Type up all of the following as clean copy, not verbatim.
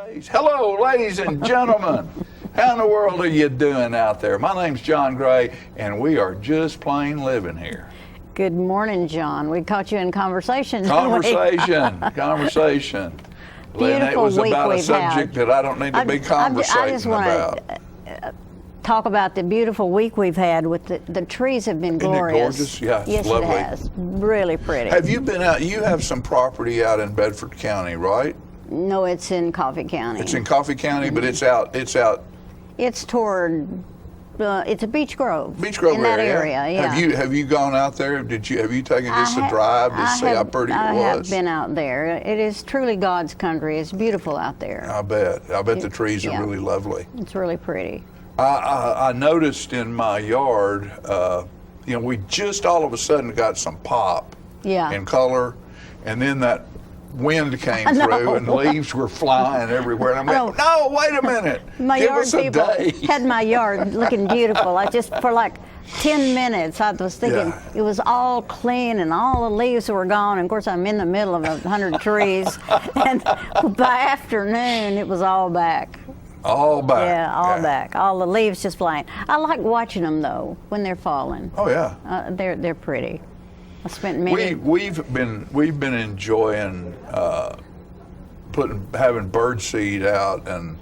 Blaze. Hello, ladies and gentlemen. How in the world are you doing out there? My name's John Gray, and we are just plain living here. Good morning, John. We caught you in conversation. Conversation. It was about a subject that I don't need to be conversating about. Talk about the beautiful week we've had with the trees have been glorious. Isn't it gorgeous? Yeah, yes, lovely. It has. Really pretty. Have you been out? You have some property out in Bedford County, right? No, it's in Coffee County. It's in Coffee County, but it's out. It's toward. It's a Beech Grove. Beech Grove in that area. Yeah. Have you gone out there? Have you taken this a drive to see how pretty it was? I have been out there. It is truly God's country. It's beautiful out there. I bet the trees are really lovely. It's really pretty. I noticed in my yard, we just all of a sudden got some pop in color, and then that wind came through and leaves were flying everywhere. And I went, no, wait a minute. My yard people had my yard looking beautiful. For like 10 minutes, I was thinking it was all clean and all the leaves were gone. And of course, I'm in the middle of 100 trees. And by afternoon, it was all back. All back. Yeah, all back. All the leaves just flying. I like watching them though when they're falling. Oh yeah. They're pretty. I spent many. We've been enjoying having bird seed out and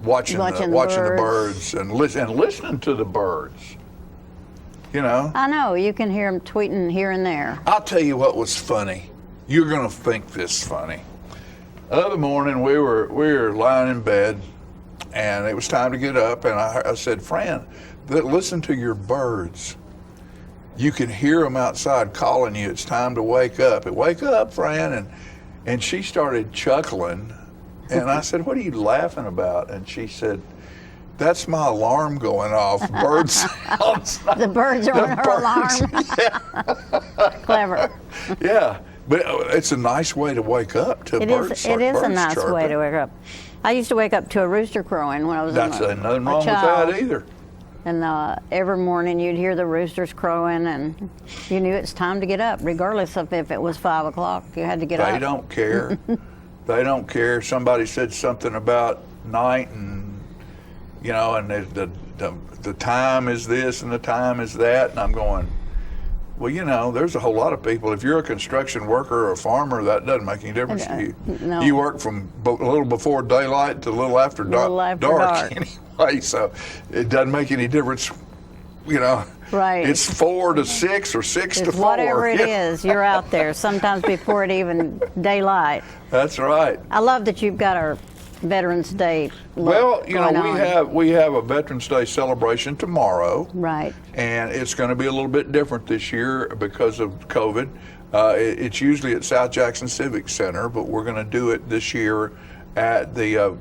watching the birds and listening to the birds. You know. I know you can hear them tweeting here and there. I'll tell you what was funny. You're gonna think this funny. The other morning we were lying in bed. And it was time to get up, and I said, Fran, listen to your birds. You can hear them outside calling you. It's time to wake up. Wake up, Fran. And she started chuckling. And I said, what are you laughing about? And she said, that's my alarm going off. Birds outside. The birds are on her alarm. Yeah. Clever. Yeah. But it's a nice way to wake up to birds. It is a nice way to wake up. I used to wake up to a rooster crowing when I was That's nothing wrong with that either. And every morning you'd hear the roosters crowing, and you knew it's time to get up, regardless of if it was 5 o'clock. You had to get up. They don't care. They don't care. Somebody said something about night, and and the time is this and the time is that, and I'm going, well, there's a whole lot of people. If you're a construction worker or a farmer, that doesn't make any difference to you. No. You work from a little before daylight to a little after dark anyway, so it doesn't make any difference, Right. It's 4 to 6 or 6 to 4. Whatever it is, you're out there, sometimes before it even daylight. That's right. I love that you've got our Veterans Day. Well, we have a Veterans Day celebration tomorrow. Right. And it's going to be a little bit different this year because of COVID. It's usually at South Jackson Civic Center, but we're going to do it this year at the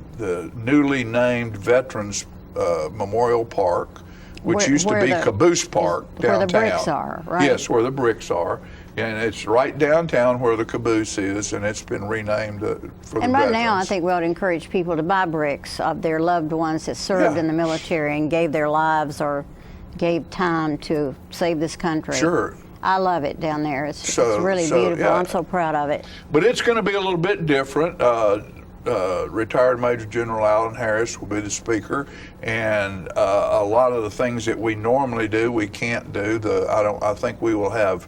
newly named Veterans Memorial Park, which used to be Caboose Park downtown. Where the bricks are, right? Yes, where the bricks are. And it's right downtown where the Caboose is, and it's been renamed for the veterans. And right now, I think we ought to encourage people to buy bricks of their loved ones that served in the military and gave their lives or gave time to save this country. Sure. I love it down there. It's really beautiful. Yeah. I'm so proud of it. But it's going to be a little bit different. Retired Major General Alan Harris will be the speaker, and a lot of the things that we normally do, we can't do. I think we will have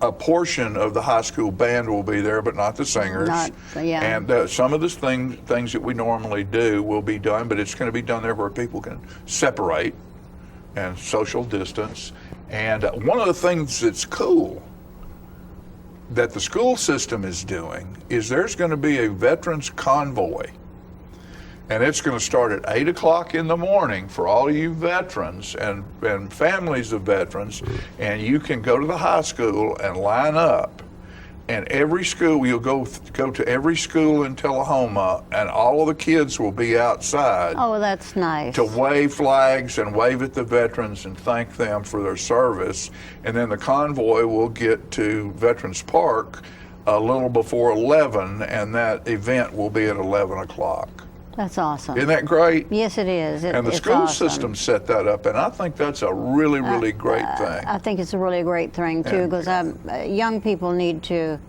a portion of the high school band will be there, but not the singers. And some of the things that we normally do will be done, but it's going to be done there where people can separate and social distance. And one of the things that's cool that the school system is doing is there's going to be a veterans convoy. And it's going to start at 8 o'clock in the morning for all you veterans and families of veterans. And you can go to the high school and line up. And every school, you'll go to every school in Tullahoma, and all of the kids will be outside. Oh, that's nice. To wave flags and wave at the veterans and thank them for their service. And then the convoy will get to Veterans Park a little before 11, and that event will be at 11 o'clock. That's awesome. Isn't that great? Yes, it is. And the school system set that up, and I think that's a really, really great thing. I think it's a really great thing, too, because young people need to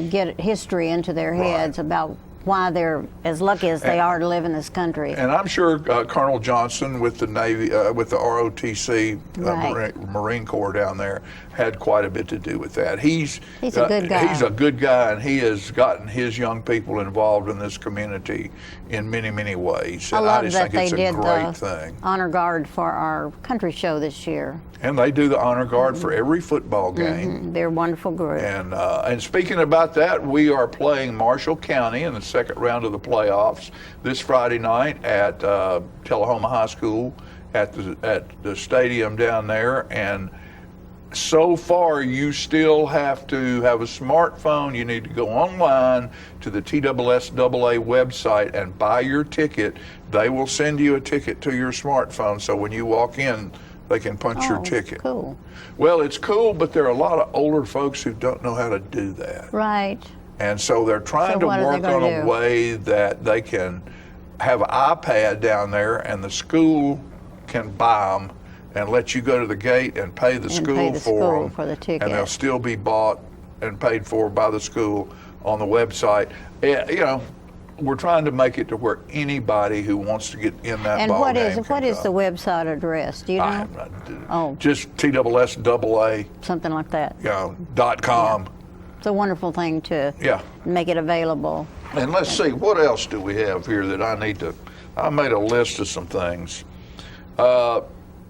get history into their heads about why they're as lucky as they are to live in this country. And I'm sure Colonel Johnson with the Navy, with the ROTC, Right. Marine Corps down there, had quite a bit to do with that. He's a good guy. He's a good guy, and he has gotten his young people involved in this community in many, many ways. I And love just that think they it's a did great the thing. honor guard for our country show this year. And they do the honor guard for every football game. They're a wonderful group. And speaking about that, we are playing Marshall County in the second round of the playoffs this Friday night at Tullahoma High School at the stadium down there. And so far, you still have to have a smartphone. You need to go online to the TSSAA website and buy your ticket. They will send you a ticket to your smartphone, so when you walk in, they can punch your ticket. Cool. Well, it's cool, but there are a lot of older folks who don't know how to do that. Right. And so they're trying So to what are they work on gonna a do? way that they can have an iPad down there, and the school can buy them and let you go to the gate and pay the school pay the for school them. for the ticket. And they'll still be bought and paid for by the school on the website. You know, we're trying to make it to where anybody who wants to get in that And ball what game is can the come. website address? Do you know? Oh. Just TSSAA, Something like that. .com. It's a wonderful thing to Yeah. make it available. And let's see, what else do we have here that I made a list of some things.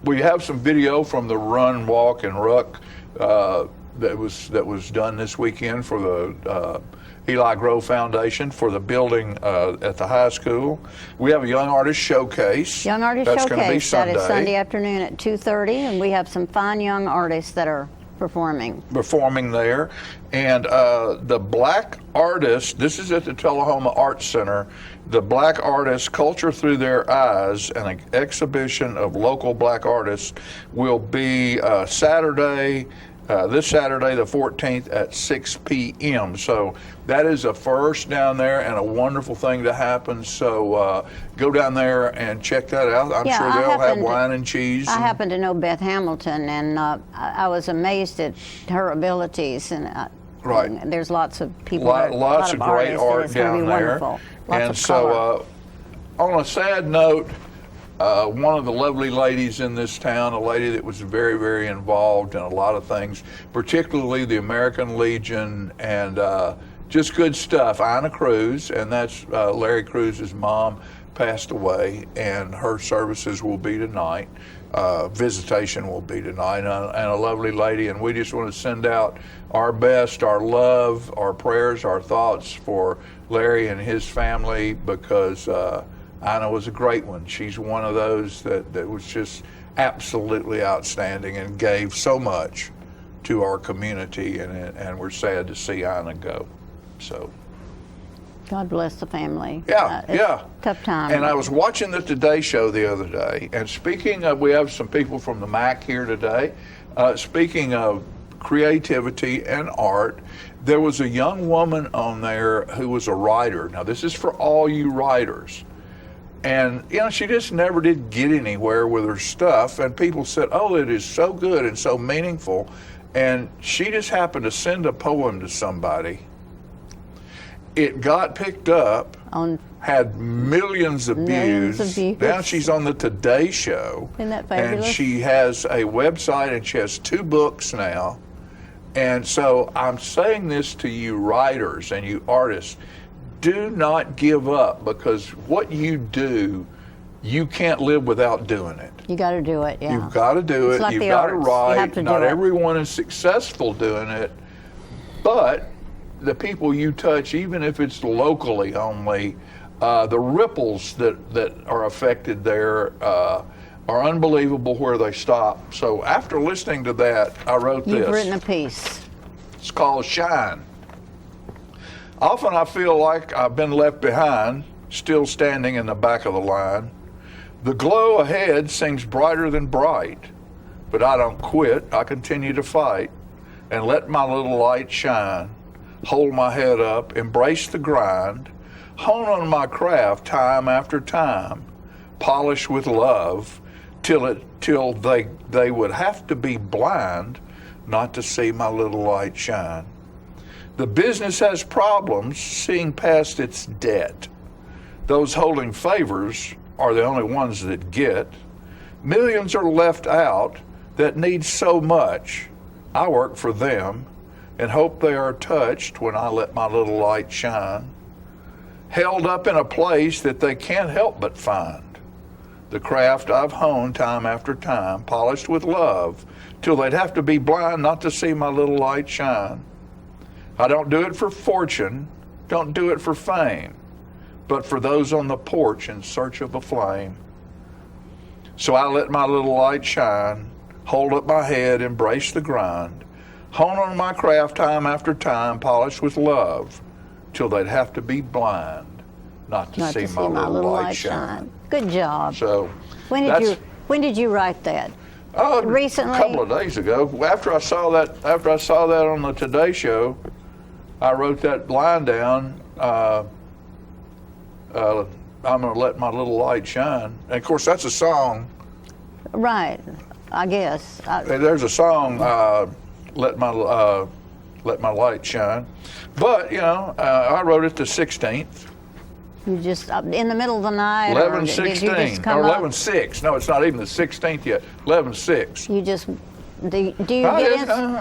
We have some video from the Run, Walk, and Ruck that was done this weekend for the Eli Grove Foundation for the building at the high school. We have a Young Artist Showcase. Young Artist That's going to be Showcase. That is Sunday. Sunday afternoon at 2:30, and we have some fine young artists that are performing. Performing there. And the Black Artists, this is at the Tullahoma Arts Center, the Black Artists Culture Through Their Eyes, an exhibition of local black artists, will be this Saturday the 14th at 6 p.m. So that is a first down there and a wonderful thing to happen. So go down there and check that out. I'm sure they'll have wine and cheese. I happen to know Beth Hamilton, and I was amazed at her abilities. And Right. and there's lots of people, Lots of great artists, and art it's gonna down be there. wonderful. Lots And of so, on a sad note, one of the lovely ladies in this town, a lady that was very, very involved in a lot of things, particularly the American Legion and just good stuff, Ina Cruz, and that's Larry Cruz's mom, passed away, and her services will be tonight. Visitation will be tonight, and a lovely lady, and we just want to send out our best, our love, our prayers, our thoughts for Larry and his family, because Ina was a great one. She's one of those that was just absolutely outstanding and gave so much to our community, and we're sad to see Ina go. So. God bless the family. Yeah, It's yeah. Tough time. And I was watching the Today Show the other day, and speaking of, we have some people from the MAC here today. Speaking of creativity and art, there was a young woman on there who was a writer. Now, this is for all you writers. And, you know, she just never did get anywhere with her stuff. And people said, oh, it is so good and so meaningful. And she just happened to send a poem to somebody. It got picked up, had millions of views. Now she's on the Today Show. Isn't that fabulous? And she has a website, and she has 2 books now. And so I'm saying this to you writers and you artists, do not give up, because what you do, you can't live without doing it. You got to do it, yeah. You've got to do it. Like You've the got to arts. You write. have to Not do it. everyone is successful doing it, but the people you touch, even if it's locally only, the ripples that are affected there are unbelievable where they stop. So after listening to that, I wrote this. You've written a piece. It's called Shine. Often I feel like I've been left behind, still standing in the back of the line. The glow ahead seems brighter than bright, but I don't quit. I continue to fight and let my little light shine. Hold my head up, embrace the grind, hone on my craft time after time, polish with love till they would have to be blind not to see my little light shine. The business has problems seeing past its debt. Those holding favors are the only ones that get. Millions are left out that need so much. I work for them and hope they are touched when I let my little light shine. Held up in a place that they can't help but find. The craft I've honed time after time, polished with love, till they'd have to be blind not to see my little light shine. I don't do it for fortune, don't do it for fame, but for those on the porch in search of a flame. So I let my little light shine, hold up my head, embrace the grind, hone on my craft time after time, polished with love, till they'd have to be blind not to see my little light shine. Good job. So When did you write that? Recently? A couple of days ago. After I saw that on the Today Show, I wrote that line down. I'm gonna let my little light shine. And of course, that's a song. Right, I guess. There's a song, let my light shine. But I wrote it the 16th. You just in the middle of the night. 11/16 or 11/6. No, it's not even the 16th yet. 11/6. You just do you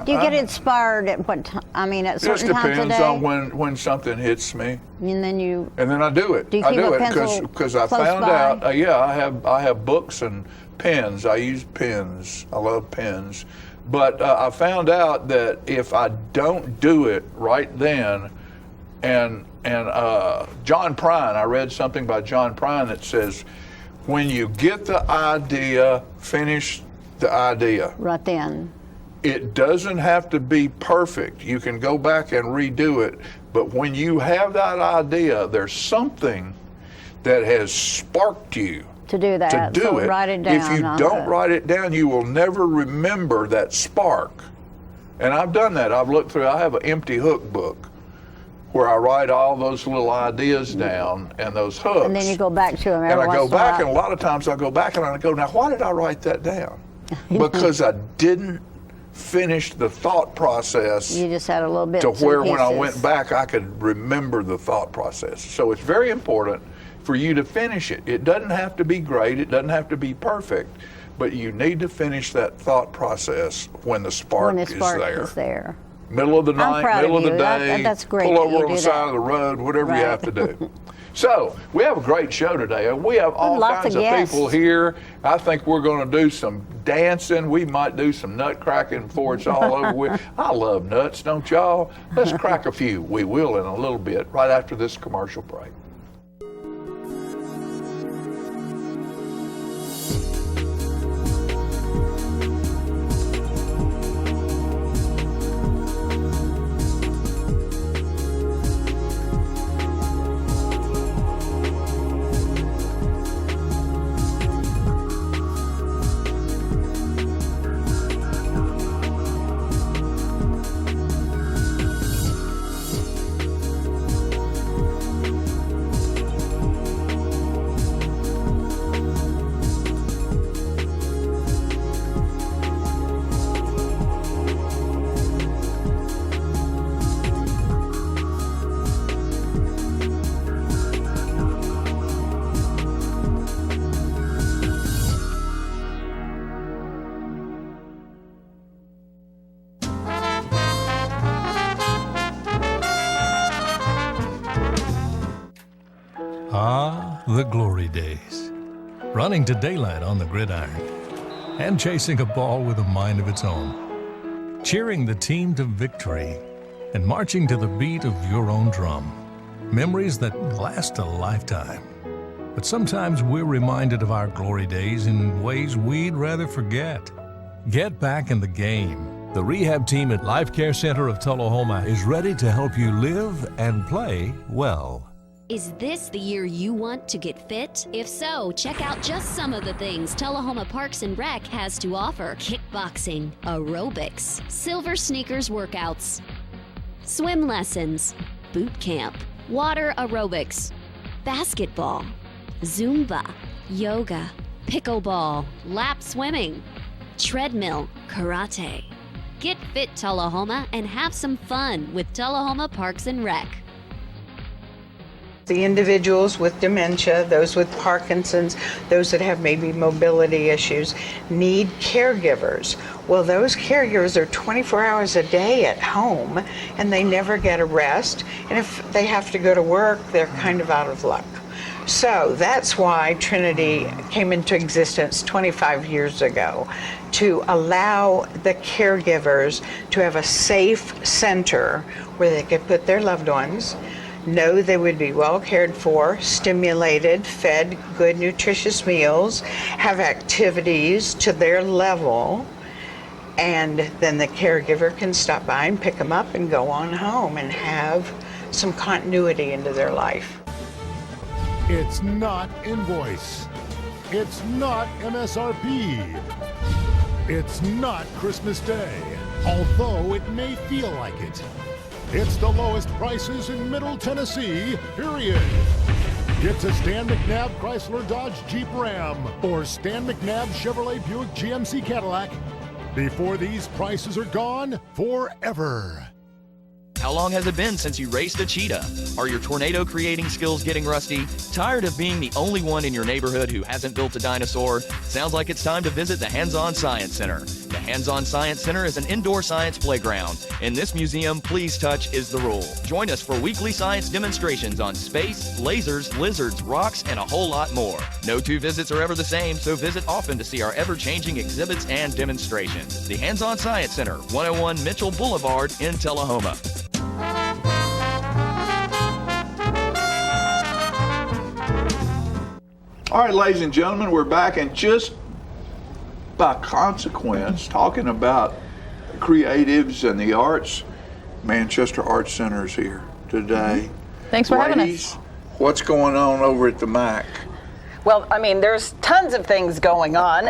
get inspired at what time? I mean, at certain times of day. Just depends on when something hits me. And then I do it. Do you keep a pencil because I found out. I have books and pens. I use pens. I love pens. But I found out that if I don't do it right then, and John Prine, I read something by John Prine that says, when you get the idea, finish the idea. Right then. It doesn't have to be perfect. You can go back and redo it. But when you have that idea, there's something that has sparked you to do that. To do it. Write it down. If you don't write it down, you will never remember that spark. And I've done that. I've looked through. I have an empty hook book where I write all those little ideas down and those hooks. And then you go back to them every And I once go in a while. back, and a lot of times I go back and I go, now why did I write that down? Because I didn't finish the thought process. You just had a little bit to where when I pieces. went back, I could remember the thought process. So it's very important for you to finish it. It doesn't have to be great. It doesn't have to be perfect. But you need to finish that thought process when the spark, is there. there. Middle of the I'm night, proud middle of of the you. day, That's great pull that over you on the do side that. of the road, whatever you Right. have to do. So we have a great show today. We have all lots kinds of of guests. people here. I think we're going to do some dancing. We might do some nut cracking before it's all over with. I love nuts, don't y'all? Let's crack a few. We will in a little bit, right after this commercial break. Ah, the glory days. Running to daylight on the gridiron and chasing a ball with a mind of its own. Cheering the team to victory and marching to the beat of your own drum. Memories that last a lifetime. But sometimes we're reminded of our glory days in ways we'd rather forget. Get back in the game. The rehab team at Life Care Center of Tullahoma is ready to help you live and play well. Is this the year you want to get fit? If so, check out just some of the things Tullahoma Parks and Rec has to offer. Kickboxing, aerobics, silver sneakers workouts, swim lessons, boot camp, water aerobics, basketball, Zumba, yoga, pickleball, lap swimming, treadmill, karate, Get fit, Tullahoma, and have some fun with Tullahoma Parks and Rec. The individuals with dementia, those with Parkinson's, those that have maybe mobility issues, need caregivers. Well, those caregivers are 24 hours a day at home, and they never get a rest. And if they have to go to work, they're kind of out of luck. So that's why Trinity came into existence 25 years ago, to allow the caregivers to have a safe center where they could put their loved ones, know they would be well cared for, stimulated, fed good nutritious meals, have activities to their level, and then the caregiver can stop by and pick them up and go on home and have some continuity into their life. It's not invoice. It's not MSRP. It's not Christmas Day, although it may feel like it. It's the lowest prices in Middle Tennessee, period. Get to Stan McNabb Chrysler Dodge Jeep Ram or Stan McNabb Chevrolet Buick GMC Cadillac before these prices are gone forever. How long has it been since you raced a cheetah? Are your tornado creating skills getting rusty? Tired of being the only one in your neighborhood who hasn't built a dinosaur? Sounds like it's time to visit the Hands-On Science Center. The Hands-On Science Center is an indoor science playground. In this museum, please touch is the rule. Join us for weekly science demonstrations on space, lasers, lizards, rocks, and a whole lot more. No two visits are ever the same, so visit often to see our ever-changing exhibits and demonstrations. The Hands-On Science Center, 101 Mitchell Boulevard in Tullahoma. All right, ladies and gentlemen, we're back, and just by consequence, talking about creatives and the arts, Manchester Arts Center is here today. Thanks for having Ladies, us. what's going on over at the MAC? Well, I mean, there's tons of things going on.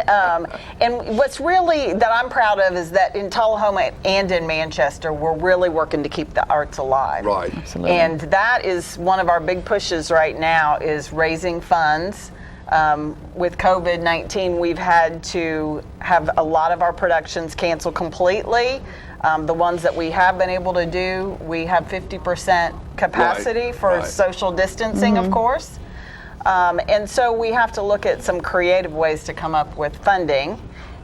And what's really that I'm proud of is that in Tullahoma and in Manchester, we're really working to keep the arts alive. Right. Absolutely. And that is one of our big pushes right now, is raising funds. With COVID-19, we've had to have a lot of our productions canceled completely. The ones that we have been able to do, we have 50% capacity for social distancing, of course. And so we have to look at some creative ways to come up with funding.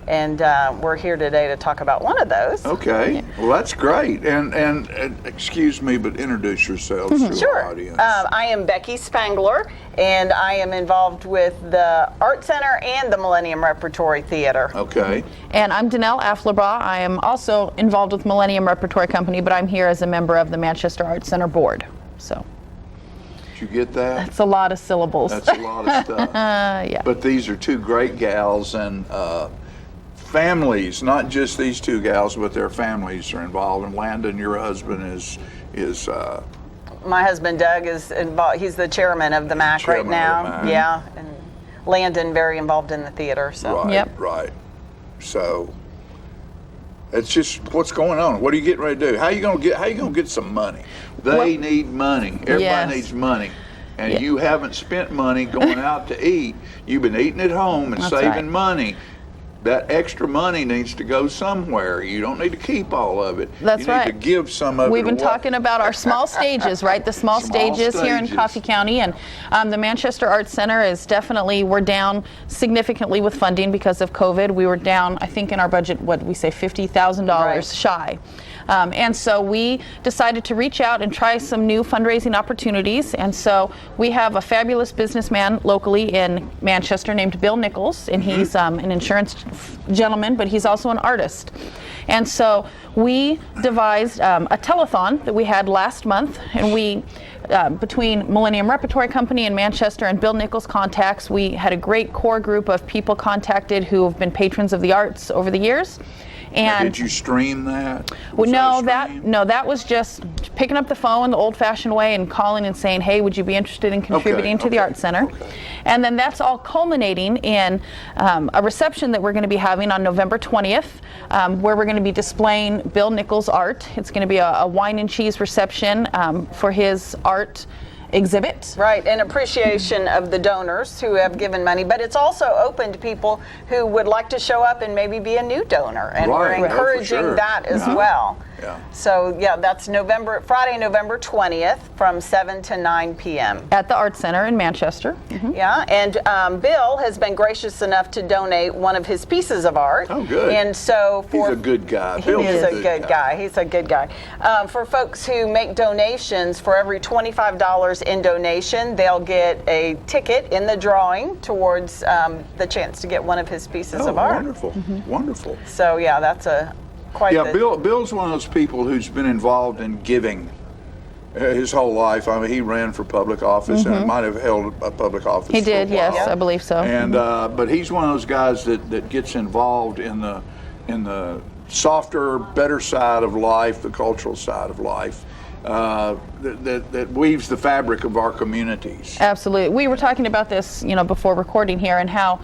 And we're here today to talk about one of those. Okay, well that's great. And excuse me, but introduce yourselves to our audience. I am Becky Spangler, and I am involved with the Art Center and the Millennium Repertory Theater. Okay. And I'm Danelle Afflebaugh. I am also involved with Millennium Repertory Company, but I'm here as a member of the Manchester Arts Center Board. So. Did you get that? That's a lot of syllables. That's a lot of stuff. Yeah. But these are two great gals, and families, not just these two gals, but their families are involved. And Landon, your husband, is my husband Doug is involved. He's the chairman of the MAC right now. Yeah, and Landon very involved in the theater. So. Right, right. So it's just what's going on. What are you getting ready to do? How you gonna get some money? They need money. Everybody needs money. And you haven't spent money going out to eat. You've been eating at home and saving money. That extra money needs to go somewhere. You don't need to keep all of it. That's right. You need to give some of it. We've been talking about our small stages, right? The small stages here in Coffee County, and the Manchester Arts Center is definitely, we're down significantly with funding because of COVID. We were down, I think in our budget, what we say, $50,000 shy. And so we decided to reach out and try some new fundraising opportunities. And so we have a fabulous businessman locally in Manchester named Bill Nichols, and he's an insurance gentleman, but he's also an artist. And so we devised a telethon that we had last month, and we, between Millennium Repertory Company in Manchester and Bill Nichols contacts, we had a great core group of people contacted who have been patrons of the arts over the years. And did you stream that? That was just picking up the phone the old-fashioned way and calling and saying, hey, would you be interested in contributing to the Art Center? And then that's all culminating in a reception that we're going to be having on November 20th, where we're going to be displaying Bill Nichols' art. It's going to be a wine and cheese reception for his art exhibit. Right, and appreciation of the donors who have given money, but it's also open to people who would like to show up and maybe be a new donor, and Right. we're Oh, for encouraging sure. that as Yeah. well. Yeah. So yeah, that's Friday, November 20th from 7 to 9 p.m. At the Art Center in Manchester. Yeah, and Bill has been gracious enough to donate one of his pieces of art. Oh, good. And so He's a good guy. He Bill's is a good guy. He's a good guy. For folks who make donations, for every $25 in donation, they'll get a ticket in the drawing towards the chance to get one of his pieces of art. Wonderful, wonderful. So yeah, that's quite Yeah, the... Bill's one of those people who's been involved in giving his whole life. I mean, he ran for public office and might have held a public office. He did, for a while. yes, I believe so. And but he's one of those guys that gets involved in the softer, better side of life, the cultural side of life. That weaves the fabric of our communities. Absolutely. We were talking about this, before recording here, and how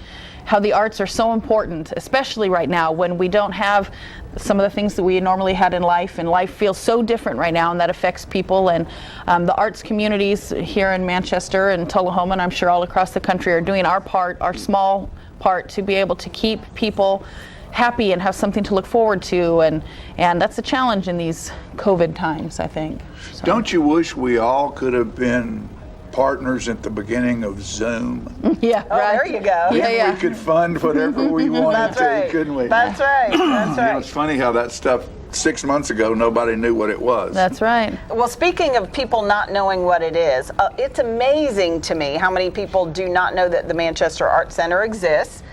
the arts are so important, especially right now when we don't have some of the things that we normally had in life, and life feels so different right now, and that affects people. And the arts communities here in Manchester and Tullahoma, and I'm sure all across the country, are doing our small part to be able to keep people happy and have something to look forward to, and that's a challenge in these COVID times, I think. So. Don't you wish we all could have been partners at the beginning of Zoom? Yeah, Oh, right. there you go. Yeah. We could fund whatever we wanted That's to, right. couldn't we? That's right. That's You know, right. it's funny how that stuff 6 months ago, nobody knew what it was. That's right. Well, speaking of people not knowing what it is, it's amazing to me how many people do not know that the Manchester Art Center exists.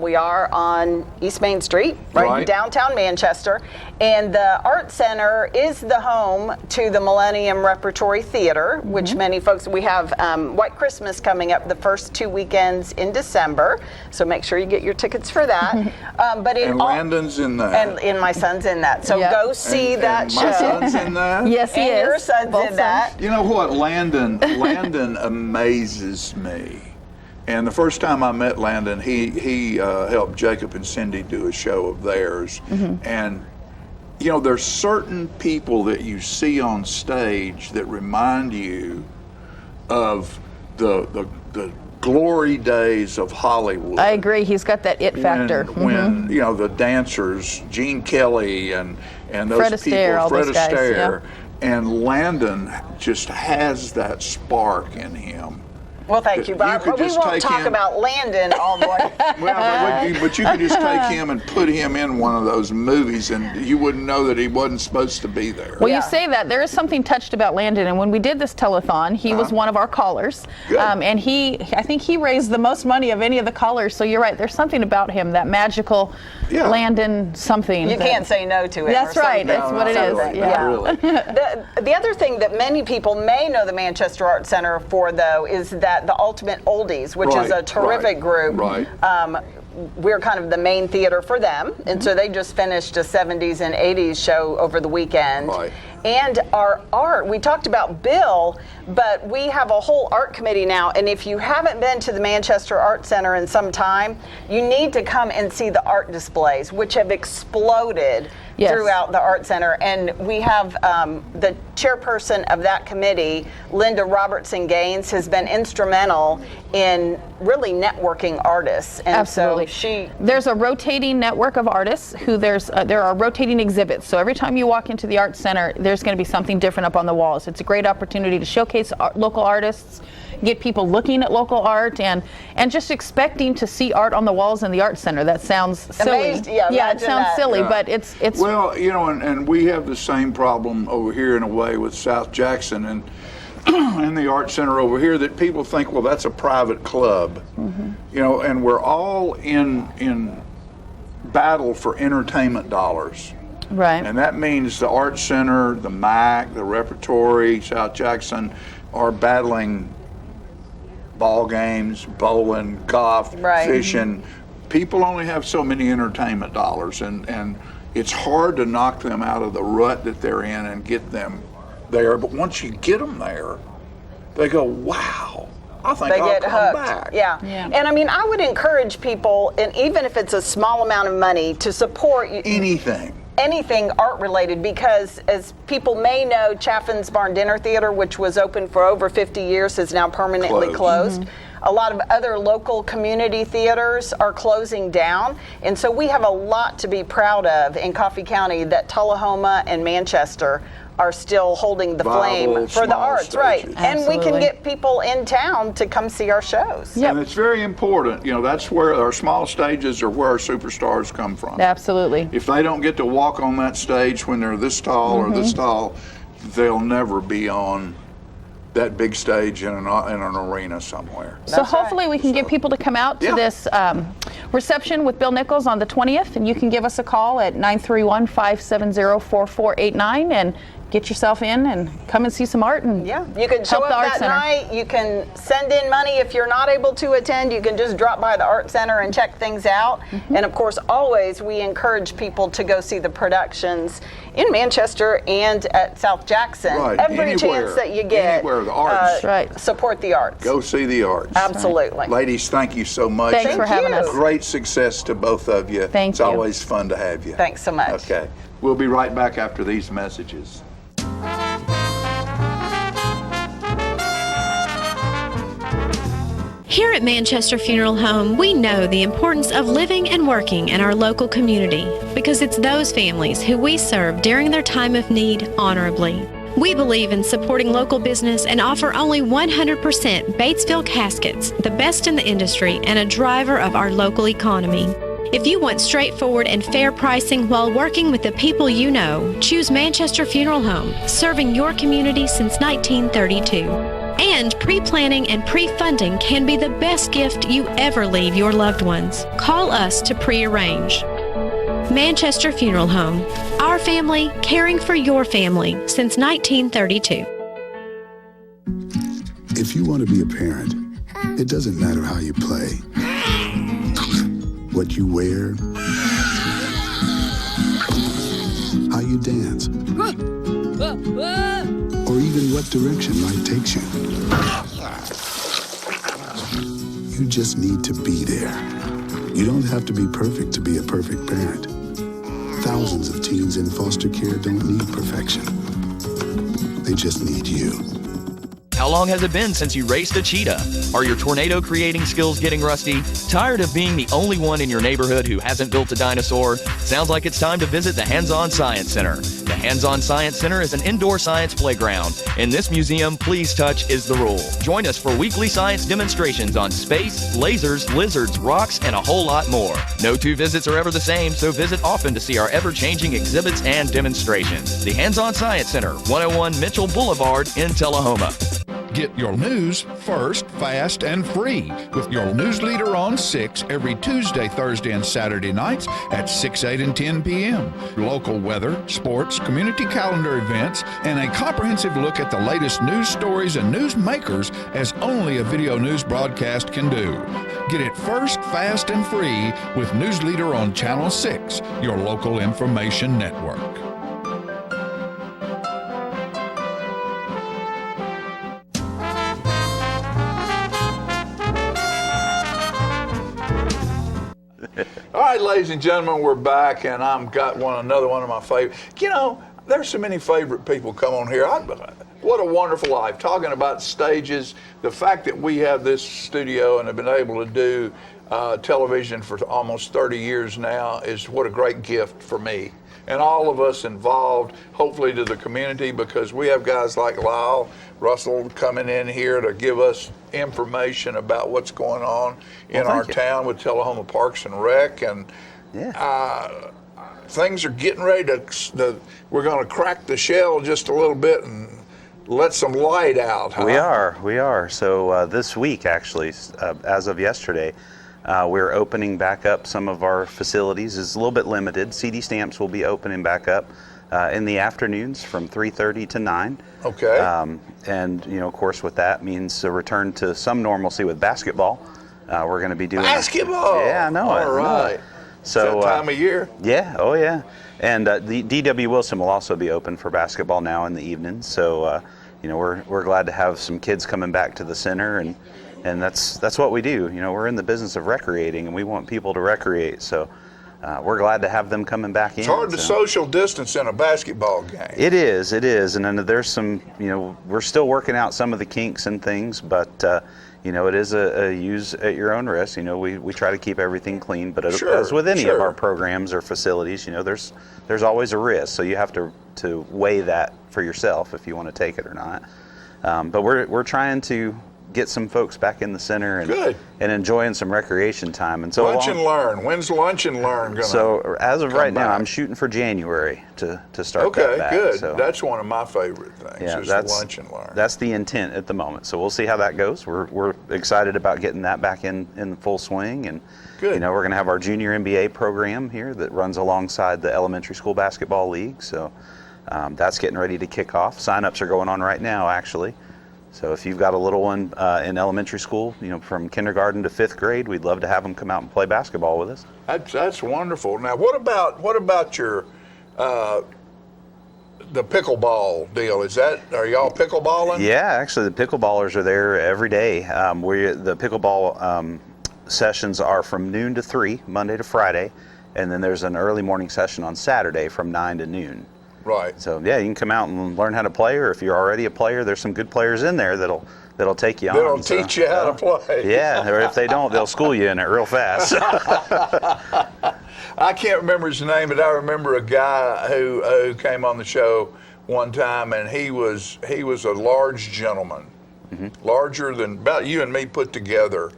We are on East Main Street, right in downtown Manchester, and the Art Center is the home to the Millennium Repertory Theater, which many folks, we have White Christmas coming up the first 2 weekends in December, so make sure you get your tickets for that. And Landon's in that. And my son's in that, so Yeah. go see that and show. my son's in that. Yes, he And is. your son's Both in that. sons. You know what? Landon amazes me. And the first time I met Landon, he helped Jacob and Cindy do a show of theirs. And, there's certain people that you see on stage that remind you of the glory days of Hollywood. I agree. He's got that it factor. When the dancers, Gene Kelly and those Fred people, Astaire, all Fred those guys, Astaire, and Landon just has that spark in him. Well, thank you, Bob. could We just won't take talk him- about Landon all morning. But you could just take him and put him in one of those movies, and you wouldn't know that he wasn't supposed to be there. Well, Yeah. you say that. There is something touched about Landon, and when we did this telethon, he was one of our callers. Good. And I think he raised the most money of any of the callers, so you're right. There's something about him, that magical Yeah. Landon something. You can't say no to it. That's or right. something. That's what it is. Really, Yeah. not really. The other thing that many people may know the Manchester Art Center for, though, is that the Ultimate Oldies, which is a Right, terrific group. right. We're kind of the main theater for them, and so they just finished a 70s and 80s show over the weekend. Right. And our art, we talked about Bill, but we have a whole art committee now, and if you haven't been to the Manchester Art Center in some time, you need to come and see the art displays, which have exploded Yes. throughout the Art Center. And we have the chairperson of that committee, Linda Robertson Gaines, has been instrumental in really networking artists. And Absolutely. so There's a rotating network of artists who there are rotating exhibits. So every time you walk into the Art Center, there's going to be something different up on the walls. It's a great opportunity to showcase local artists, get people looking at local art, and just expecting to see art on the walls in the Art Center. That sounds silly. Amazed, yeah, it imagine sounds that. silly, Yeah. but it's Well, and we have the same problem over here in a way with South Jackson and in the Art Center over here, that people think, well, that's a private club, and we're all in battle for entertainment dollars. right. And that means the Art Center, the MAC, the Repertory, South Jackson are battling ball games, bowling, golf, Right. fishing. People only have so many entertainment dollars, and it's hard to knock them out of the rut that they're in and get them there. But once you get them there, they go, wow, I think they I'll get come hooked. back. Yeah. And I mean, I would encourage people, and even if it's a small amount of money, to support Anything. anything art related, because as people may know, Chaffin's Barn Dinner Theater, which was open for over 50 years, is now permanently closed. A lot of other local community theaters are closing down, and so we have a lot to be proud of in Coffee County that Tullahoma and Manchester are still holding the flame for the arts, right? And we can get people in town to come see our shows. And it's very important, that's where our small stages are where our superstars come from. Absolutely. If they don't get to walk on that stage when they're this tall or this tall, they'll never be on that big stage in an arena somewhere. So hopefully we can get people to come out to this reception with Bill Nichols on the 20th, and you can give us a call at 931-570-4489 and get yourself in and come and see some art and you can show up that night. You can send in money if you're not able to attend. You can just drop by the Art Center and check things out. And of course, always we encourage people to go see the productions in Manchester and at South Jackson. Right. Every chance that you get. Anywhere the arts. Support the arts. Go see the arts. Absolutely. Ladies, thank you so much. Thanks for having us. Great success to both of you. Thank you. It's always fun to have you. Thanks so much. Okay. We'll be right back after these messages. Here at Manchester Funeral Home, we know the importance of living and working in our local community because it's those families who we serve during their time of need honorably. We believe in supporting local business and offer only 100% Batesville caskets, the best in the industry and a driver of our local economy. If you want straightforward and fair pricing while working with the people you know, choose Manchester Funeral Home, serving your community since 1932. And pre-planning and pre-funding can be the best gift you ever leave your loved ones. Call us to pre-arrange. Manchester Funeral Home. Our family, caring for your family since 1932. If you want to be a parent, it doesn't matter how you play, what you wear, how you dance, or even what direction life takes you. You just need to be there. You don't have to be perfect to be a perfect parent. Thousands of teens in foster care don't need perfection. They just need you. How long has it been since you raced a cheetah? Are your tornado creating skills getting rusty? Tired of being the only one in your neighborhood who hasn't built a dinosaur? Sounds like it's time to visit the Hands-On Science Center. The Hands-On Science Center is an indoor science playground. In this museum, please touch is the rule. Join us for weekly science demonstrations on space, lasers, lizards, rocks, and a whole lot more. No two visits are ever the same, so visit often to see our ever-changing exhibits and demonstrations. The Hands-On Science Center, 101 Mitchell Boulevard in Tullahoma. Get your news first, fast, and free with your news leader on 6 every Tuesday, Thursday, and Saturday nights at 6, 8, and 10 p.m. Local weather, sports, community calendar events, and a comprehensive look at the latest news stories and news makers as only a video news broadcast can do. Get it first, fast, and free with News Leader on Channel 6, your local information network. All right, ladies and gentlemen, we're back, and I've got another one of my favorite. There's so many favorite people come on here. What a wonderful life. Talking about stages, the fact that we have this studio and have been able to do television for almost 30 years now is what a great gift for me. And all of us involved, hopefully to the community, because we have guys like Lyle Russell coming in here to give us information about what's going on in our town with Tullahoma Parks and Rec. And things are getting ready to we're going to crack the shell just a little bit and let some light out. Huh? We are. So this week, actually, as of yesterday, we're opening back up some of our facilities. It's a little bit limited. CD Stamps will be opening back up in the afternoons from 3:30 to 9. Okay. And of course, what that means a return to some normalcy with basketball. We're going to be doing basketball. Yeah, I know. All right. So that time of year. Yeah. Oh, yeah. And the D.W. Wilson will also be open for basketball now in the evenings. So we're glad to have some kids coming back to the center and that's what we do. We're in the business of recreating, and we want people to recreate. So we're glad to have them coming back in. It's hard to social distance in a basketball game. It is, and then there's some, we're still working out some of the kinks and things, but it is a use at your own risk. We try to keep everything clean, but as with any of our programs or facilities, there's always a risk, so you have to weigh that for yourself if you want to take it or not. But we're trying to get some folks back in the center and enjoying some recreation time. And so Lunch and Learn. When's Lunch and Learn going to So as of right now, I'm shooting for January to start that back. Good. So, that's one of my favorite things, is Lunch and Learn. That's the intent at the moment. So we'll see how that goes. We're excited about getting that back in full swing. And we're going to have our junior NBA program here that runs alongside the elementary school basketball league. So that's getting ready to kick off. Sign-ups are going on right now, actually. So if you've got a little one in elementary school, from kindergarten to 5th grade, we'd love to have them come out and play basketball with us. That's wonderful. Now, what about your the pickleball deal? Are y'all pickleballing? Yeah, actually, the pickleballers are there every day. The pickleball sessions are from noon to 3, Monday to Friday, and then there's an early morning session on Saturday from 9 to noon. Right. So yeah, you can come out and learn how to play, or if you're already a player, there's some good players in there that'll take you on. They'll teach you how to play. Yeah, or if they don't, they'll school you in it real fast. I can't remember his name, but I remember a guy who came on the show one time, and he was a large gentleman, larger than about you and me put together.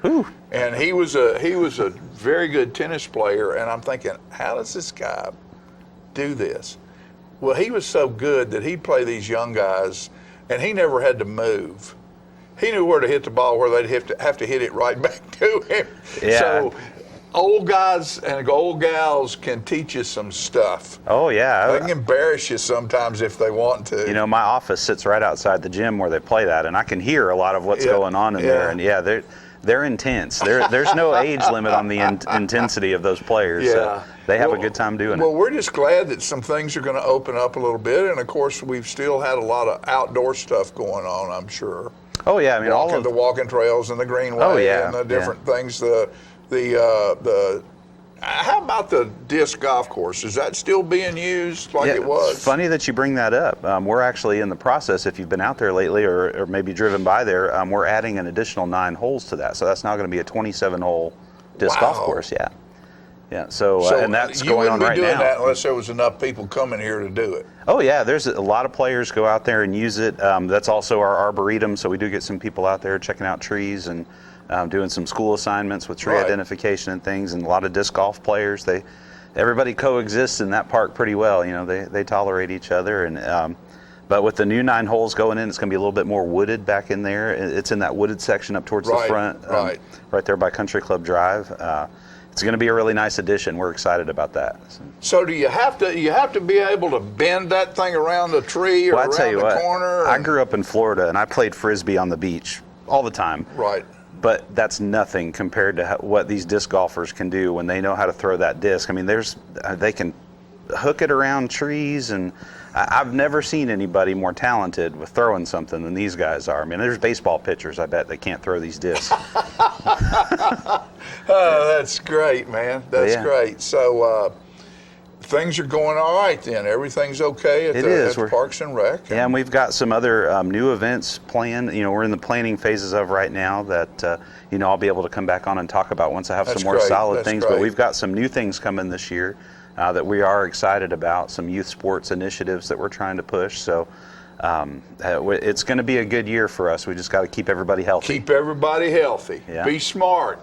And he was a very good tennis player, and I'm thinking, how does this guy do this? Well, he was so good that he'd play these young guys, and he never had to move. He knew where to hit the ball, where they'd have to hit it right back to him. Yeah. So old guys and old gals can teach you some stuff. Oh, yeah. They can embarrass you sometimes if they want to. My office sits right outside the gym where they play that, and I can hear a lot of what's going on in there. And they're intense. There's no age limit on the intensity of those players. Yeah. So they have a good time doing it. Well, we're just glad that some things are going to open up a little bit, and of course, we've still had a lot of outdoor stuff going on, I'm sure. Oh yeah, I mean all of the walking trails and the greenway and the different things. How about the disc golf course? Is that still being used like it was? It's funny that you bring that up. We're actually in the process, if you've been out there lately or maybe driven by there, we're adding an additional 9 holes to that. So that's now going to be a 27-hole disc golf course, Yeah, so and that's going on right now. You wouldn't be doing that unless there was enough people coming here to do it. Oh yeah, there's a lot of players go out there and use it. That's also our arboretum, so we do get some people out there checking out trees and doing some school assignments with tree identification and things, and a lot of disc golf players. Everybody coexists in that park pretty well. They tolerate each other, and but with the new 9 holes going in, it's going to be a little bit more wooded back in there. It's in that wooded section up towards the front, right there by Country Club Drive. It's going to be a really nice addition. We're excited about that. So do you have to be able to bend that thing around the tree or around the corner? I grew up in Florida, and I played Frisbee on the beach all the time. Right. But that's nothing compared to what these disc golfers can do when they know how to throw that disc. I mean, they can hook it around trees, and I've never seen anybody more talented with throwing something than these guys are. I mean, there's baseball pitchers, I bet, that can't throw these discs. That's great, man. That's great. So things are going all right then. Everything's okay at the Parks and Rec. Yeah, and we've got some other new events planned. We're in the planning phases of right now that I'll be able to come back on and talk about once I have some more solid things. But we've got some new things coming this year that we are excited about. Some youth sports initiatives that we're trying to push. So it's going to be a good year for us. We just got to keep everybody healthy. Keep everybody healthy. Yeah. Be smart.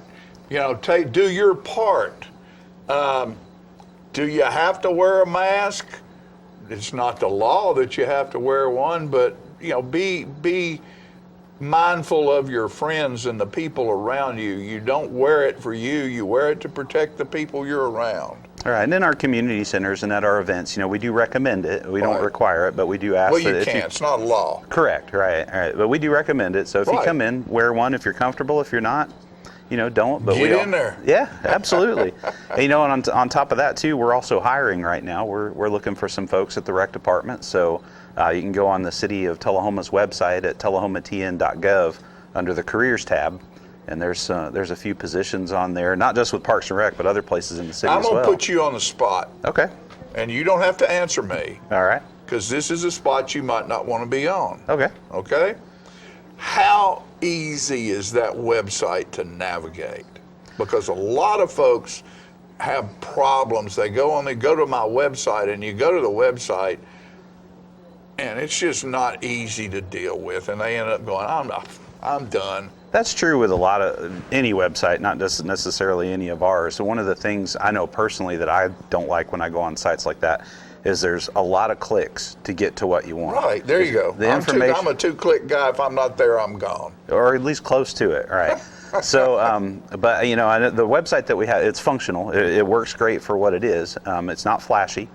Do your part. Do you have to wear a mask? It's not the law that you have to wear one, but be mindful of your friends and the people around you. You don't wear it for you. You wear it to protect the people you're around. All right, and in our community centers and at our events, we do recommend it. We don't require it, but we do ask. Well, you can't. It's not a law. Correct. Right. All right. But we do recommend it. So if you come in, wear one. If you're comfortable. If you're not, don't. But get in there. Yeah, absolutely. And, on top of that too, we're also hiring right now. We're looking for some folks at the rec department. So you can go on the City of Tullahoma's website at tullahomatn.gov under the careers tab, And there's a few positions on there, not just with Parks and Rec, but other places in the city I'm as well. going to put you on the spot. Okay. And you don't have to answer me. All right. Because this is a spot you might not want to be on. Okay. Okay? How easy is that website to navigate? Because a lot of folks have problems. They go to my website, and you go to the website, and it's just not easy to deal with, and they end up going, I'm done. That's true with any website, not just necessarily any of ours. So one of the things I know personally that I don't like when I go on sites like that is there's a lot of clicks to get to what you want. Right, there you go. I'm a two-click guy. If I'm not there, I'm gone. Or at least close to it, right? So, but you know, the website that we have, it's functional. It works great for what it is. It's not flashy,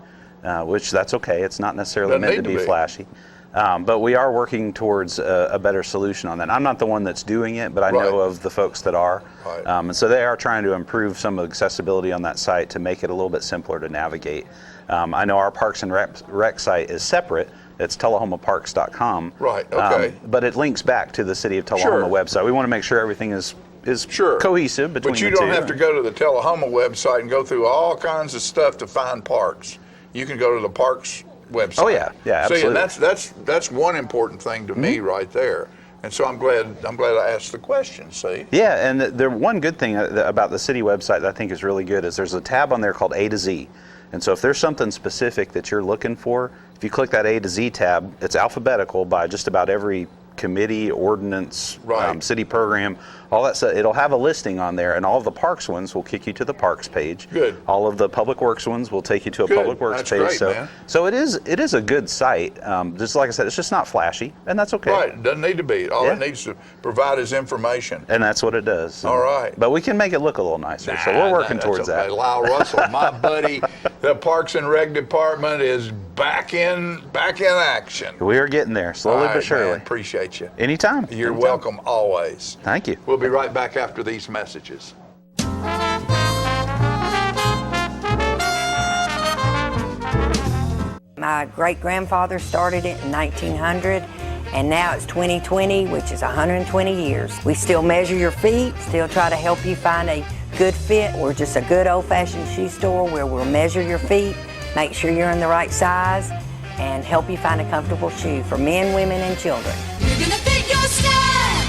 which that's okay. It's not necessarily meant to be flashy. But we are working towards a better solution on that. I'm not the one that's doing it, but I know of the folks that are. Right. And so they are trying to improve some of the accessibility on that site to make it a little bit simpler to navigate. I know our Parks and Rec site is separate. It's tullahomaparks.com. Right, okay. But it links back to the City of Tullahoma website. We want to make sure everything is cohesive between the two. But you don't have to go to the Tullahoma website and go through all kinds of stuff to find parks. You can go to the parks website. Oh yeah, absolutely. See, and that's one important thing to me right there. And so I'm glad I asked the question. See. Yeah, and the one good thing about the city website that I think is really good is there's a tab on there called A to Z. And so if there's something specific that you're looking for, if you click that A to Z tab, it's alphabetical by just about every committee, ordinance, city program, all that stuff. It'll have a listing on there, and all of the parks ones will kick you to the parks page. Good. All of the public works ones will take you to a public works That's page. Great, man. So it is a good site. Just like I said, it's just not flashy, and that's okay. Right. It doesn't need to be. All it needs to provide is information. And that's what it does. All right. But we can make it look a little nicer. So we're working towards that. Lyle Russell, my buddy, the Parks and Rec Department is back in action. We are getting there, slowly but surely. Man, appreciate you. Anytime. You're welcome always. Thank you. We'll be right back after these messages. My great-grandfather started it in 1900, and now it's 2020, which is 120 years. We still measure your feet, still try to help you find a good fit. We're just a good old-fashioned shoe store where we'll measure your feet, make sure you're in the right size, and help you find a comfortable shoe for men, women, and children. We're gonna fit your style.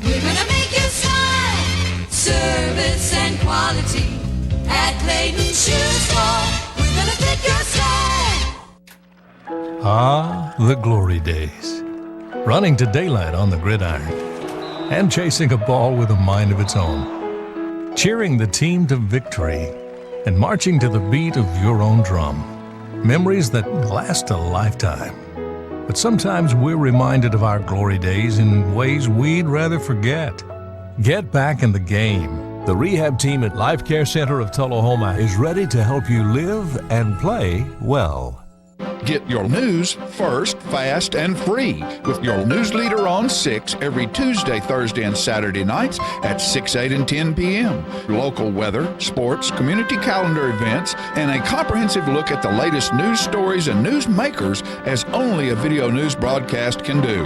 We're gonna make you smile. Service and quality at Clayton Shoe Store. We're gonna fit your style. Ah, the glory days. Running to daylight on the gridiron and chasing a ball with a mind of its own. Cheering the team to victory and marching to the beat of your own drum. Memories that last a lifetime. But sometimes we're reminded of our glory days in ways we'd rather forget. Get back in the game. The rehab team at Life Care Center of Tullahoma is ready to help you live and play well. Get your news first, fast, and free with your news leader on 6 every Tuesday, Thursday, and Saturday nights at 6, 8, and 10 p.m. Local weather, sports, community calendar events, and a comprehensive look at the latest news stories and news makers as only a video news broadcast can do.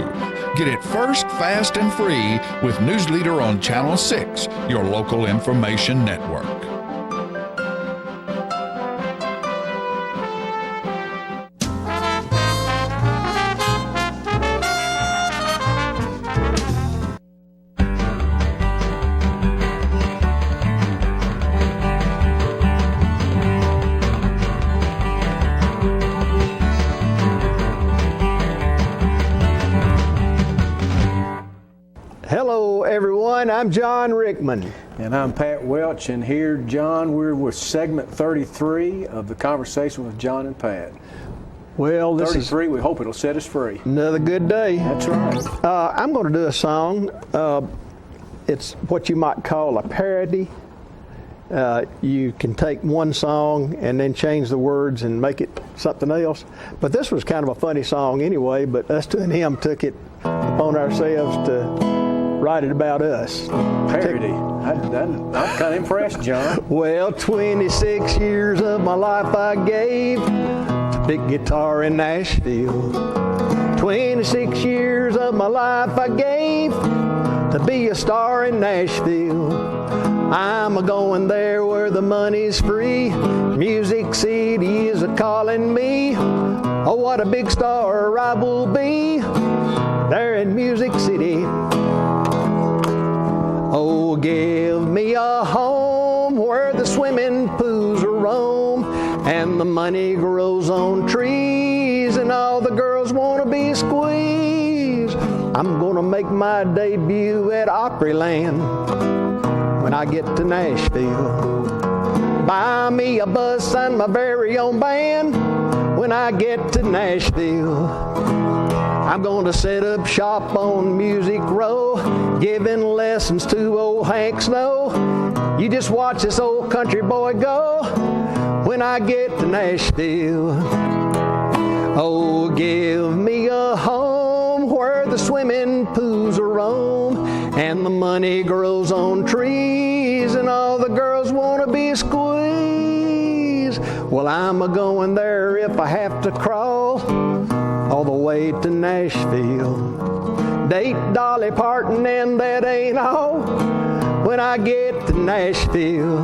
Get it first, fast, and free with News Leader on Channel 6, your local information network. Hello, everyone. I'm John Rickman. And I'm Pat Welch, and here, John, we're with segment 33 of the Conversation with John and Pat. Well, this 33, we hope it'll set us free. Another good day. That's right. I'm going to do a song. It's what you might call a parody. You can take one song and then change the words and make it something else. But this was kind of a funny song anyway, but us two and him took it upon ourselves to write it about us. Parody. I'm kind of impressed, John. Well, 26 years of my life I gave to big guitar in Nashville. 26 years of my life I gave to to be a star in Nashville. I'm a-going there where the money's free. Music City is a-calling me. Oh, what a big star I will be there in Music City. Oh, give me a home where the swimming pools roam and the money grows on trees and all the girls want to be squeezed. I'm gonna make my debut at Opryland when I get to Nashville. Buy me a bus and my very own band when I get to Nashville. I'm gonna set up shop on Music Row, giving lessons to old Hank Snow. You just watch this old country boy go when I get to Nashville. Oh, give me a home where the swimming pools roam and the money grows on trees and all the girls want to be squeezed. Well, I'm a-going there if I have to crawl all the way to Nashville. Date Dolly Parton and that ain't all when I get to Nashville.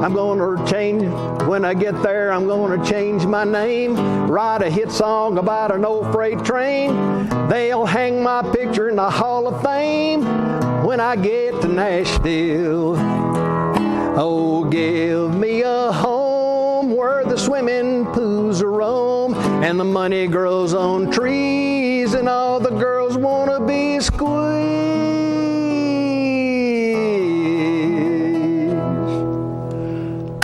I'm gonna change, when I get there, I'm gonna change my name, write a hit song about an old freight train. They'll hang my picture in the Hall of Fame when I get to Nashville. Oh, give me a home where the swimming pools roam and the money grows on trees and all the girls wanna be squeezed.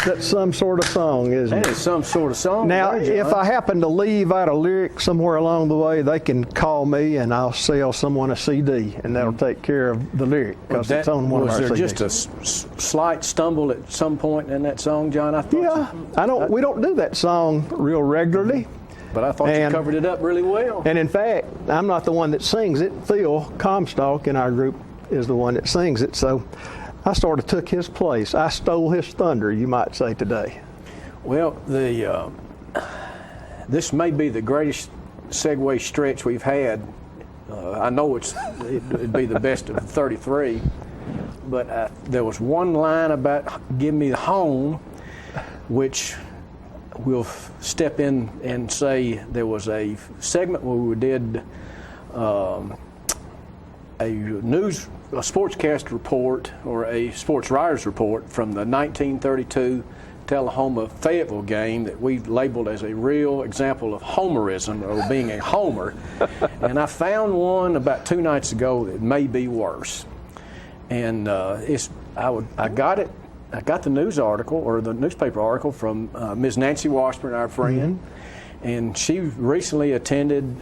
That's some sort of song, isn't it? That is some sort of song. Now, there, if I happen to leave out a lyric somewhere along the way, they can call me and I'll sell someone a CD, and that'll take care of the lyric because it's on one of our CDs. Was there just a slight stumble at some point in that song, John? I thought we don't do that song real regularly. But I thought you covered it up really well. And in fact, I'm not the one that sings it. Phil Comstock in our group is the one that sings it. So I sort of took his place. I stole his thunder, you might say today. Well, this may be the greatest segue stretch we've had. I know it'd be the best of 33, but there was one line about "Give Me the Home," which we'll step in and say there was a segment where we did a sportscast report or a sports writers report from the 1932 Tullahoma Fayetteville game that we labeled as a real example of homerism, or being a homer. And I found one about 2 nights ago that may be worse. And I got it. I got the news article, or the newspaper article, from Ms. Nancy Washburn, our friend, and she recently attended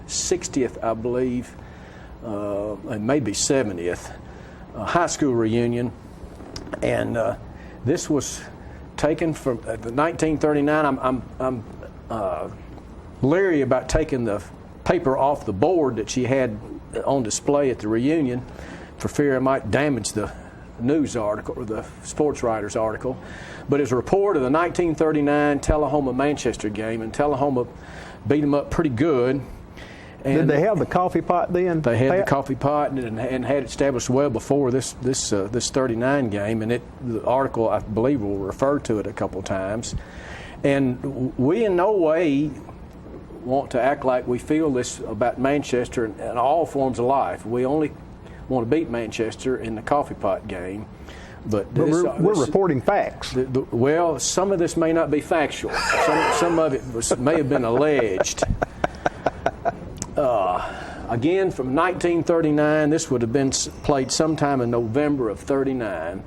60th, I believe, and maybe 70th high school reunion, and this was taken from the 1939. I'm leery about taking the paper off the board that she had on display at the reunion, for fear it might damage the news article or the sports writers article. But it's a report of the 1939 Tullahoma-Manchester game, and Tullahoma beat them up pretty good. And did they have the coffee pot then? They had the coffee pot and had it established well before this 39 game, and the article, I believe, will refer to it a couple times. And we in no way want to act like we feel this about Manchester and all forms of life. We only want to beat Manchester in the coffee pot game. But we're reporting facts. Well, some of this may not be factual. Some of it may have been alleged. Again, from 1939, this would have been played sometime in November of 39.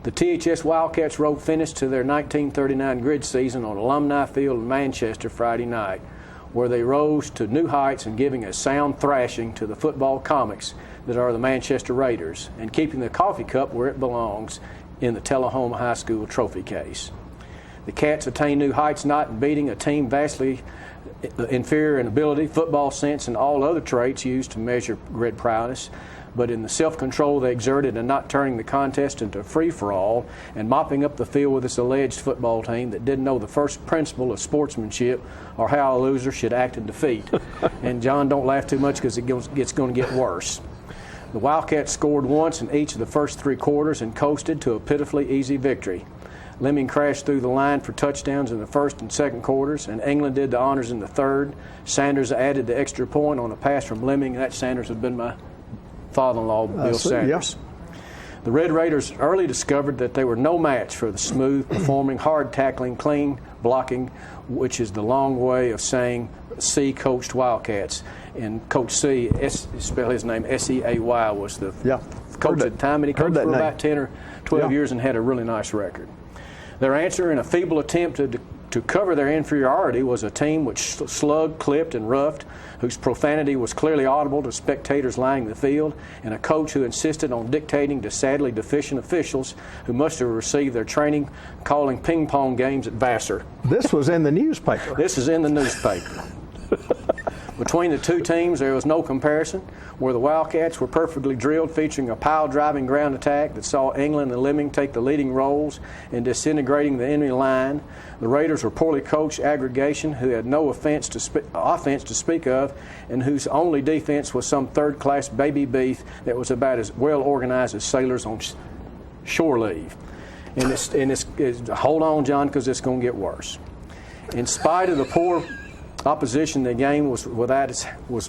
The THS Wildcats wrote finish to their 1939 grid season on Alumni Field in Manchester Friday night, where they rose to new heights in giving a sound thrashing to the football comics that are the Manchester Raiders, and keeping the coffee cup where it belongs in the Tullahoma High School trophy case. The Cats attained new heights not in beating a team vastly inferior in ability, football sense, and all other traits used to measure grid prowess, but in the self-control they exerted in not turning the contest into a free-for-all and mopping up the field with this alleged football team that didn't know the first principle of sportsmanship or how a loser should act in defeat. And John, don't laugh too much because it's going to get worse. The Wildcats scored once in each of the first 3 quarters and coasted to a pitifully easy victory. Lemming crashed through the line for touchdowns in the first and second quarters, and England did the honors in the third. Sanders added the extra point on a pass from Lemming, and that Sanders had been my father-in-law, Bill Sanders. Yeah. The Red Raiders early discovered that they were no match for the smooth, performing, hard-tackling, clean blocking, which is the long way of saying C-coached Wildcats. And Coach C, spell his name S-E-A-Y, was the coach at the time, and he coached for about 10 or 12 years and had a really nice record. Their answer in a feeble attempt to cover their inferiority was a team which slugged, clipped, and roughed, whose profanity was clearly audible to spectators lining the field, and a coach who insisted on dictating to sadly deficient officials who must have received their training calling ping-pong games at Vassar. This was in the newspaper. This is in the newspaper. Between the two teams, there was no comparison. Where the Wildcats were perfectly drilled, featuring a pile-driving ground attack that saw England and Lemming take the leading roles in disintegrating the enemy line, the Raiders were poorly coached aggregation who had no offense to speak of, and whose only defense was some third-class baby beef that was about as well organized as sailors on shore leave. And hold on, John, because it's going to get worse. In spite of the poor opposition, the game was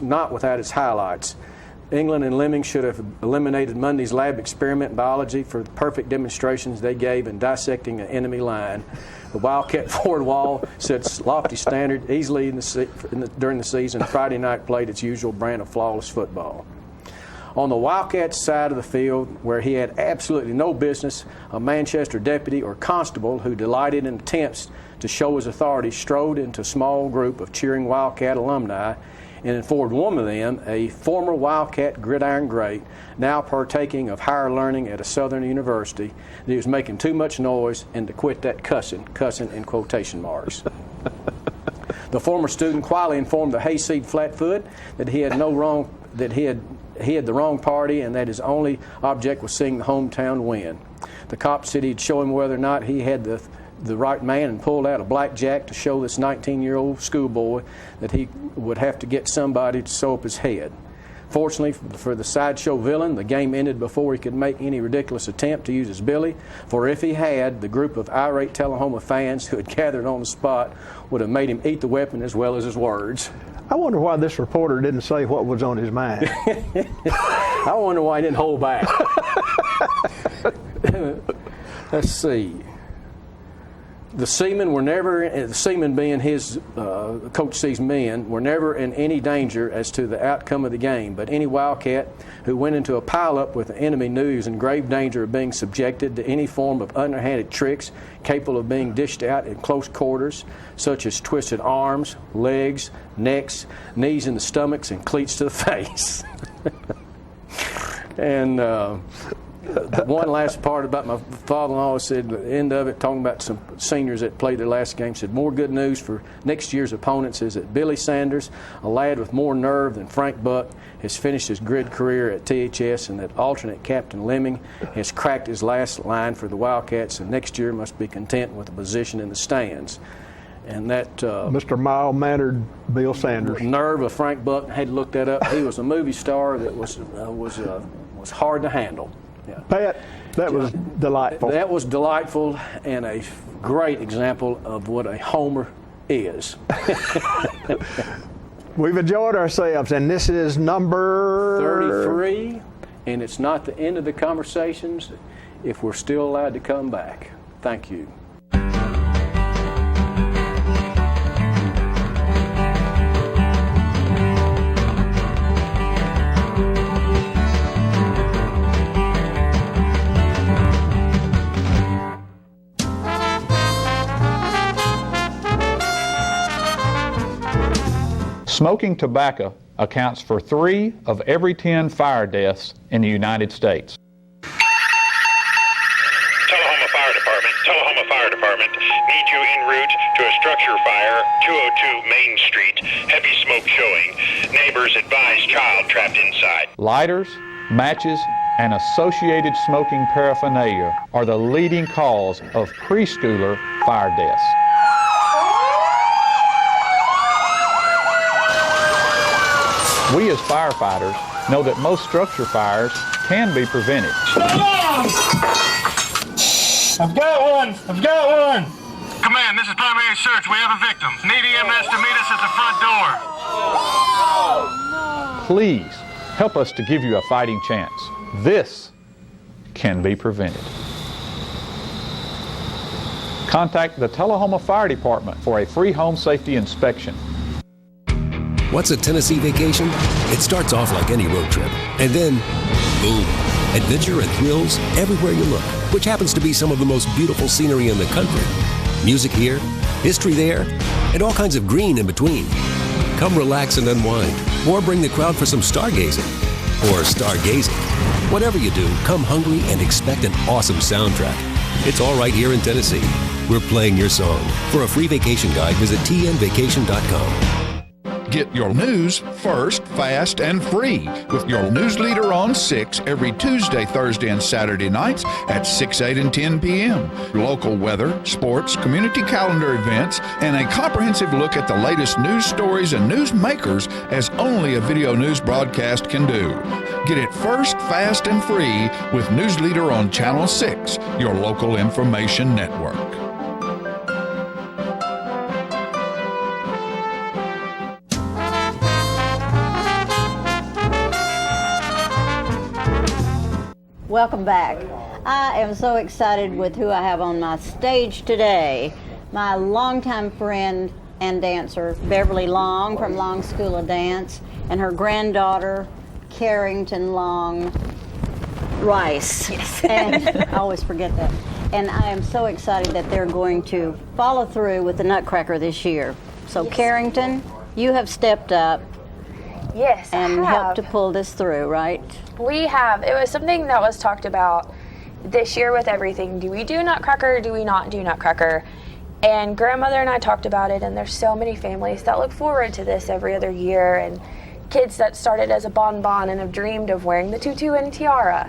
not without its highlights. England and Lemming should have eliminated Monday's lab experiment in biology for the perfect demonstrations they gave in dissecting an enemy line. The Wildcat forward wall set lofty standard easily during the season. Friday night played its usual brand of flawless football. On the Wildcats side of the field, where he had absolutely no business, a Manchester deputy or constable who delighted in attempts to show his authority strode into a small group of cheering Wildcat alumni and informed one of them, a former Wildcat gridiron great, now partaking of higher learning at a southern university, that he was making too much noise and to quit that cussing in quotation marks. The former student quietly informed the hayseed Flatfoot that he had the wrong party and that his only object was seeing the hometown win. The cop said he'd show him whether or not he had the right man and pulled out a blackjack to show this 19-year-old schoolboy that he would have to get somebody to sew up his head. Fortunately for the sideshow villain, the game ended before he could make any ridiculous attempt to use his billy, for if he had, the group of irate Tullahoma fans who had gathered on the spot would have made him eat the weapon as well as his words. I wonder why this reporter didn't say what was on his mind. I wonder why he didn't hold back. Let's see. The seamen being his, Coach C's men, were never in any danger as to the outcome of the game, but any Wildcat who went into a pileup with the enemy knew he was in grave danger of being subjected to any form of underhanded tricks capable of being dished out in close quarters, such as twisted arms, legs, necks, knees in the stomachs, and cleats to the face. And one last part about my father-in-law said, at the end of it, talking about some seniors that played their last game, said, more good news for next year's opponents is that Billy Sanders, a lad with more nerve than Frank Buck, has finished his grid career at THS, and that alternate Captain Lemming has cracked his last line for the Wildcats, and next year must be content with a position in the stands. And that Mr. Mild-mannered Bill Sanders. Nerve of Frank Buck, had to look that up. He was a movie star that was hard to handle. Yeah. Pat, that was delightful. That was delightful and a great example of what a homer is. We've enjoyed ourselves, and this is number 33, and it's not the end of the conversations if we're still allowed to come back. Thank you. Smoking tobacco accounts for 3 of every 10 fire deaths in the United States. Tullahoma Fire Department, need you en route to a structure fire, 202 Main Street, heavy smoke showing. Neighbors advise child trapped inside. Lighters, matches, and associated smoking paraphernalia are the leading cause of preschooler fire deaths. We as firefighters know that most structure fires can be prevented. I've got one! Command, this is primary search. We have a victim. Need EMS to meet us at the front door. Please help us to give you a fighting chance. This can be prevented. Contact the Tullahoma Fire Department for a free home safety inspection. What's a Tennessee vacation? It starts off like any road trip, and then, boom, adventure and thrills everywhere you look, which happens to be some of the most beautiful scenery in the country. Music here, history there, and all kinds of green in between. Come relax and unwind, or bring the crowd for some stargazing, or stargazing. Whatever you do, come hungry and expect an awesome soundtrack. It's all right here in Tennessee. We're playing your song. For a free vacation guide, visit tnvacation.com. Get your news first, fast, and free with your news leader on 6 every Tuesday, Thursday, and Saturday nights at 6, 8, and 10 p.m. Local weather, sports, community calendar events, and a comprehensive look at the latest news stories and news makers as only a video news broadcast can do. Get it first, fast, and free with News Leader on Channel 6, your local information network. Welcome back. I am so excited with who I have on my stage today. My longtime friend and dancer, Beverly Long from Long School of Dance, and her granddaughter, Carrington Long Rice. Yes. And I always forget that. And I am so excited that they're going to follow through with the Nutcracker this year. So yes. Carrington, you have stepped up. Yes, and helped to pull this through, right? We have. It was something that was talked about this year with everything. Do we do Nutcracker or do we not do Nutcracker? And grandmother and I talked about it, and there's so many families that look forward to this every other year, and kids that started as a bonbon and have dreamed of wearing the tutu and tiara.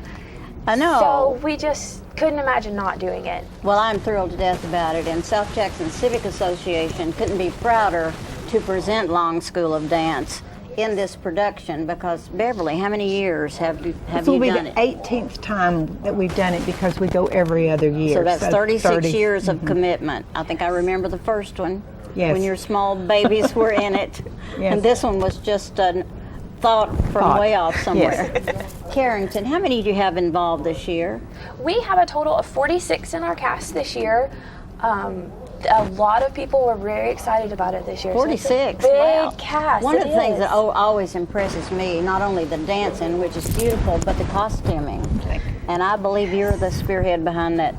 I know. So we just couldn't imagine not doing it. Well, I'm thrilled to death about it, and South Jackson Civic Association couldn't be prouder to present Long School of Dance in this production, because Beverly, how many years have you done it? This will be the 18th time that we've done it, because we go every other year. So that's 36 years of commitment. I think I remember the first one, when your small babies were in it. Yes. And this one was just a thought from way off somewhere. Yes. Carrington, how many do you have involved this year? We have a total of 46 in our cast this year. A lot of people were very excited about it this year. 46, so wow. Big cast. One of the things that always impresses me, not only the dancing, which is beautiful, but the costuming. And I believe you're the spearhead behind that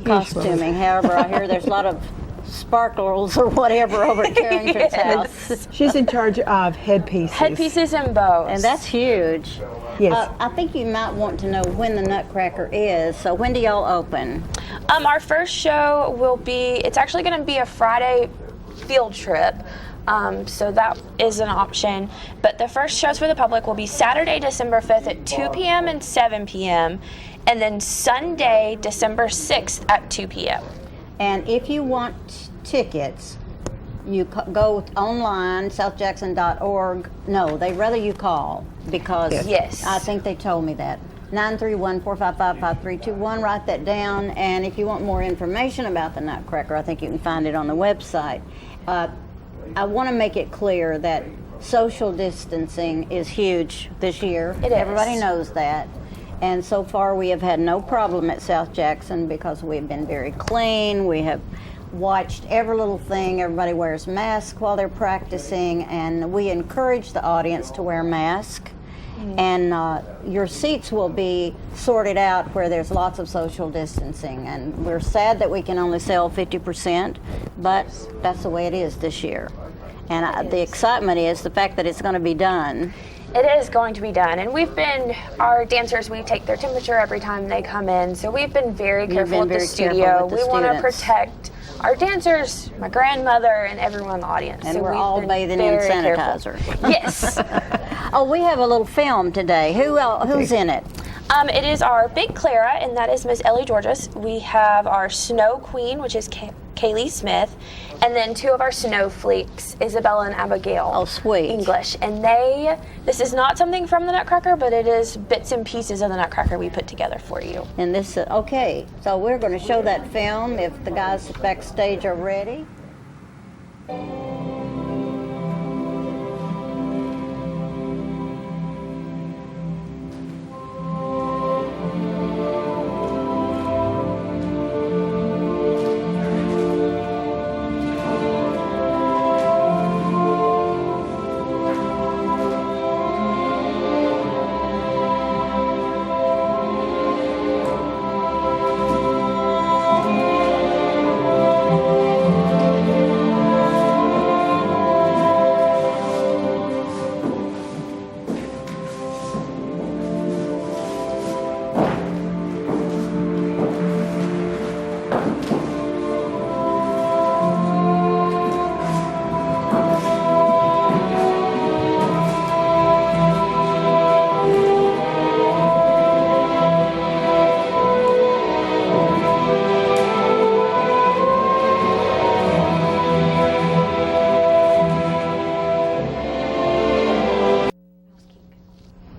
costuming. However, I hear there's a lot of sparkles or whatever over at Carrington's house. She's in charge of headpieces. Headpieces and bows. And that's huge. Yes. I think you might want to know when the Nutcracker is. So when do y'all open? Our first show will be, it's actually going to be a Friday field trip. So that is an option. But the first shows for the public will be Saturday, December 5th at 2 p.m. and 7 p.m. And then Sunday, December 6th at 2 p.m. And if you want tickets, you go online, southjackson.org. No, they'd rather you call, because yes. I think they told me that. 931-455-5321, write that down. And if you want more information about the Nutcracker, I think you can find it on the website. I want to make it clear that social distancing is huge this year. It is. Everybody knows that. And so far we have had no problem at South Jackson, because we've been very clean. We have watched every little thing. Everybody wears masks while they're practicing, and we encourage the audience to wear masks. And your seats will be sorted out where there's lots of social distancing. And we're sad that we can only sell 50%, but that's the way it is this year. And the excitement is the fact that it's going to be done. It is going to be done, and our dancers, we take their temperature every time they come in, so we've been very careful with the studio. We want to protect our dancers, my grandmother, and everyone in the audience. And so we're all bathing in sanitizer. Yes. Oh, we have a little film today. Who's in it? It is our Big Clara, and that is Miss Ellie Georges. We have our Snow Queen, which is Kaylee Smith, and then two of our Snowflakes, Isabella and Abigail. Oh, sweet. English. And this is not something from the Nutcracker, but it is bits and pieces of the Nutcracker we put together for you. And this, okay, so we're going to show that film if the guys backstage are ready.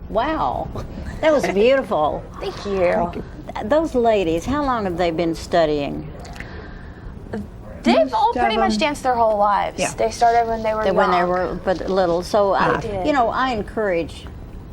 Wow, that was beautiful. Thank you. Those ladies, how long have they been studying? They've all pretty much danced their whole lives. Yeah. They started when they were young. When they were but little. So, did. I encourage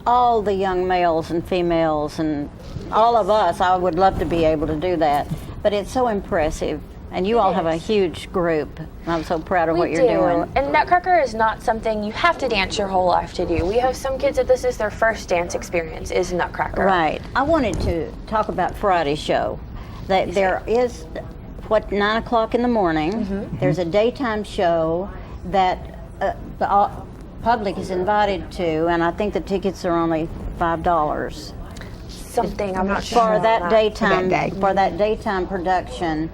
all the young males and females and all of us. I would love to be able to do that. But it's so impressive. And you all have a huge group. I'm so proud of what you're doing. And Nutcracker is not something you have to dance your whole life to do. We have some kids that this is their first dance experience, is Nutcracker. Right. I wanted to talk about Friday's show. That there is, 9 o'clock in the morning, there's a daytime show that the public is invited to, and I think the tickets are only $5. Something, I'm not sure. For that daytime production.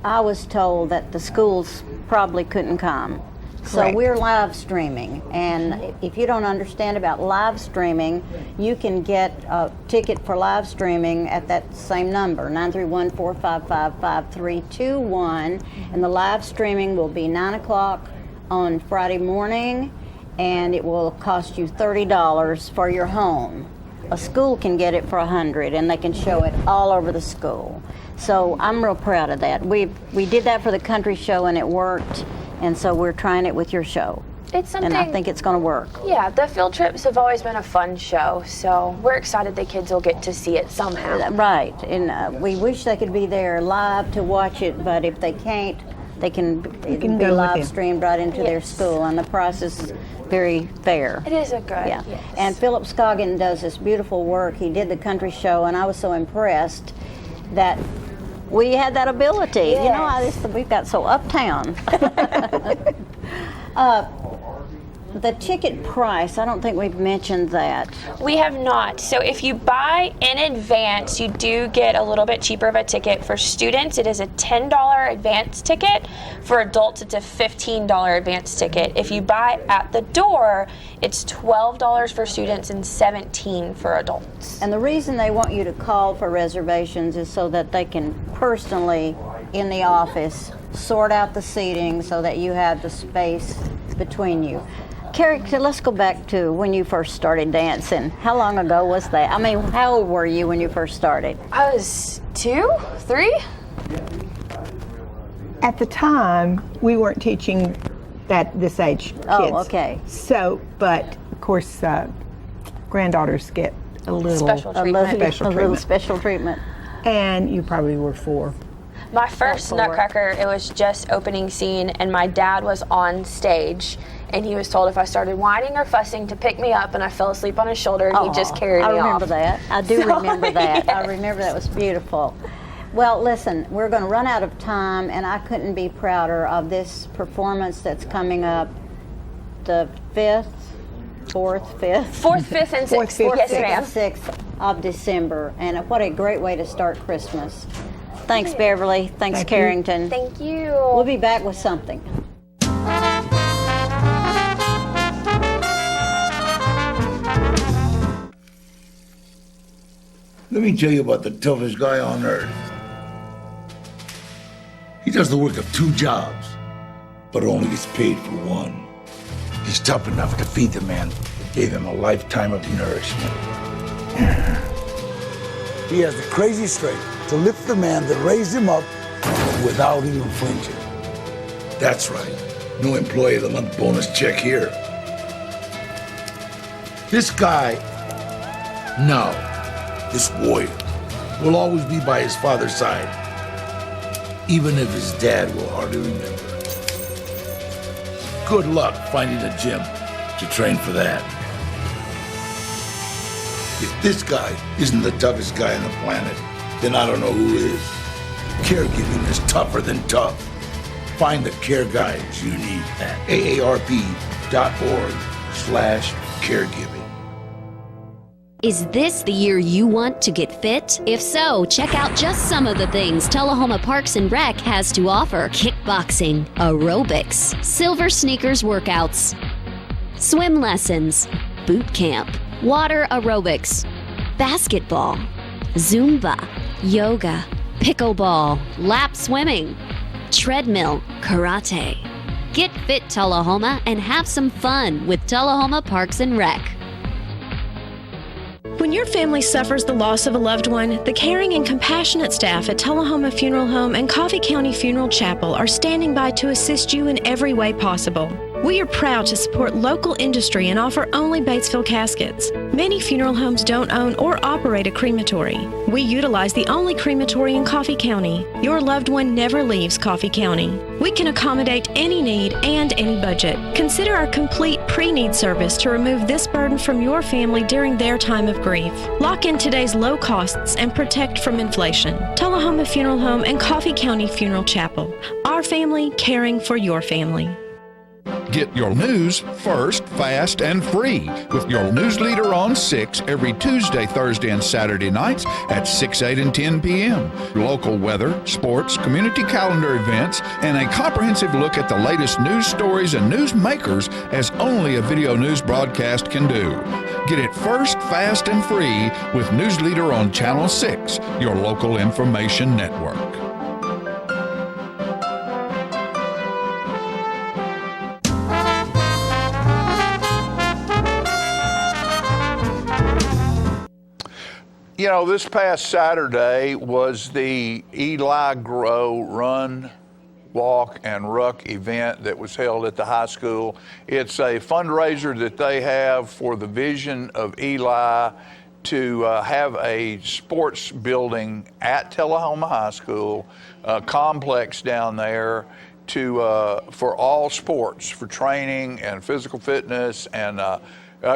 I was told that the schools probably couldn't come. So Correct. we're live streaming, and if you don't understand about live streaming, you can get a ticket for live streaming at that same number, 931-455-5321, and the live streaming will be 9 o'clock on Friday morning, and it will cost you $30 for your home. A school can get it for $100, and they can show it all over the school. So I'm real proud of that. We did that for the country show, and it worked, and so we're trying it with your show. It's something, and I think it's going to work. Yeah, the field trips have always been a fun show, so we're excited the kids will get to see it somehow. Right, and we wish they could be there live to watch it, but if they can't, it can be live streamed right into their school, and the price is very fair. It is a good, yeah. yes. And Philip Scoggin does this beautiful work. He did the country show, and I was so impressed that we had that ability. Yes. You know, we've got so uptown. The ticket price, I don't think we've mentioned that. We have not. So if you buy in advance, you do get a little bit cheaper of a ticket. For students, it is a $10 advance ticket. For adults, it's a $15 advance ticket. If you buy at the door, it's $12 for students and $17 for adults. And the reason they want you to call for reservations is so that they can personally, in the office, sort out the seating so that you have the space between you. Carrie, let's go back to when you first started dancing. How long ago was that? I mean, how old were you when you first started? I was 2, 3. At the time, we weren't teaching this age kids. Oh, okay. So, but of course, granddaughters get a little special treatment. Special treatment. And you probably were 4. My first Nutcracker, it was just opening scene, and my dad was on stage, and he was told if I started whining or fussing to pick me up, and I fell asleep on his shoulder, and he just carried me off. I remember that. I do remember that. Yes. I remember that was beautiful. Well, listen, we're going to run out of time, and I couldn't be prouder of this performance that's coming up the 4th, 5th? 4th, 5th, and 6th. Yes, ma'am. 6th of December, and what a great way to start Christmas. Thanks, Beverly. Thanks, Carrington. Thank you. We'll be back with something. Let me tell you about the toughest guy on earth. He does the work of 2 jobs, but only gets paid for one. He's tough enough to feed the man that gave him a lifetime of nourishment. He has the crazy strength to lift the man that raised him up without even flinching. That's right. No employee of the month bonus check here. This guy, this warrior, will always be by his father's side, even if his dad will hardly remember. Good luck finding a gym to train for that. If this guy isn't the toughest guy on the planet, then I don't know who is. Caregiving is tougher than tough. Find the care guides you need at aarp.org/caregiving. Is this the year you want to get fit? If so, check out just some of the things Tullahoma Parks and Rec has to offer. Kickboxing, aerobics, silver sneakers workouts, swim lessons, boot camp, water aerobics, basketball, Zumba, yoga, pickleball, lap swimming, treadmill, karate. Get fit, Tullahoma, and have some fun with Tullahoma Parks and Rec. When your family suffers the loss of a loved one, the caring and compassionate staff at Tullahoma Funeral Home and Coffee County Funeral Chapel are standing by to assist you in every way possible. We are proud to support local industry and offer only Batesville caskets. Many funeral homes don't own or operate a crematory. We utilize the only crematory in Coffee County. Your loved one never leaves Coffee County. We can accommodate any need and any budget. Consider our complete pre-need service to remove this burden from your family during their time of grief. Lock in today's low costs and protect from inflation. Tullahoma Funeral Home and Coffee County Funeral Chapel. Our family caring for your family. Get your news first, fast, and free with your news leader on 6 every Tuesday, Thursday, and Saturday nights at 6, 8, and 10 p.m. Local weather, sports, community calendar events, and a comprehensive look at the latest news stories and news makers as only a video news broadcast can do. Get it first, fast, and free with News Leader on Channel 6, your local information network. You know, this past Saturday was the Eli Grow Run, Walk, and Ruck event that was held at the high school. It's a fundraiser that they have for the vision of Eli to have a sports building at Tullahoma High School, a complex down there for all sports, for training and physical fitness, and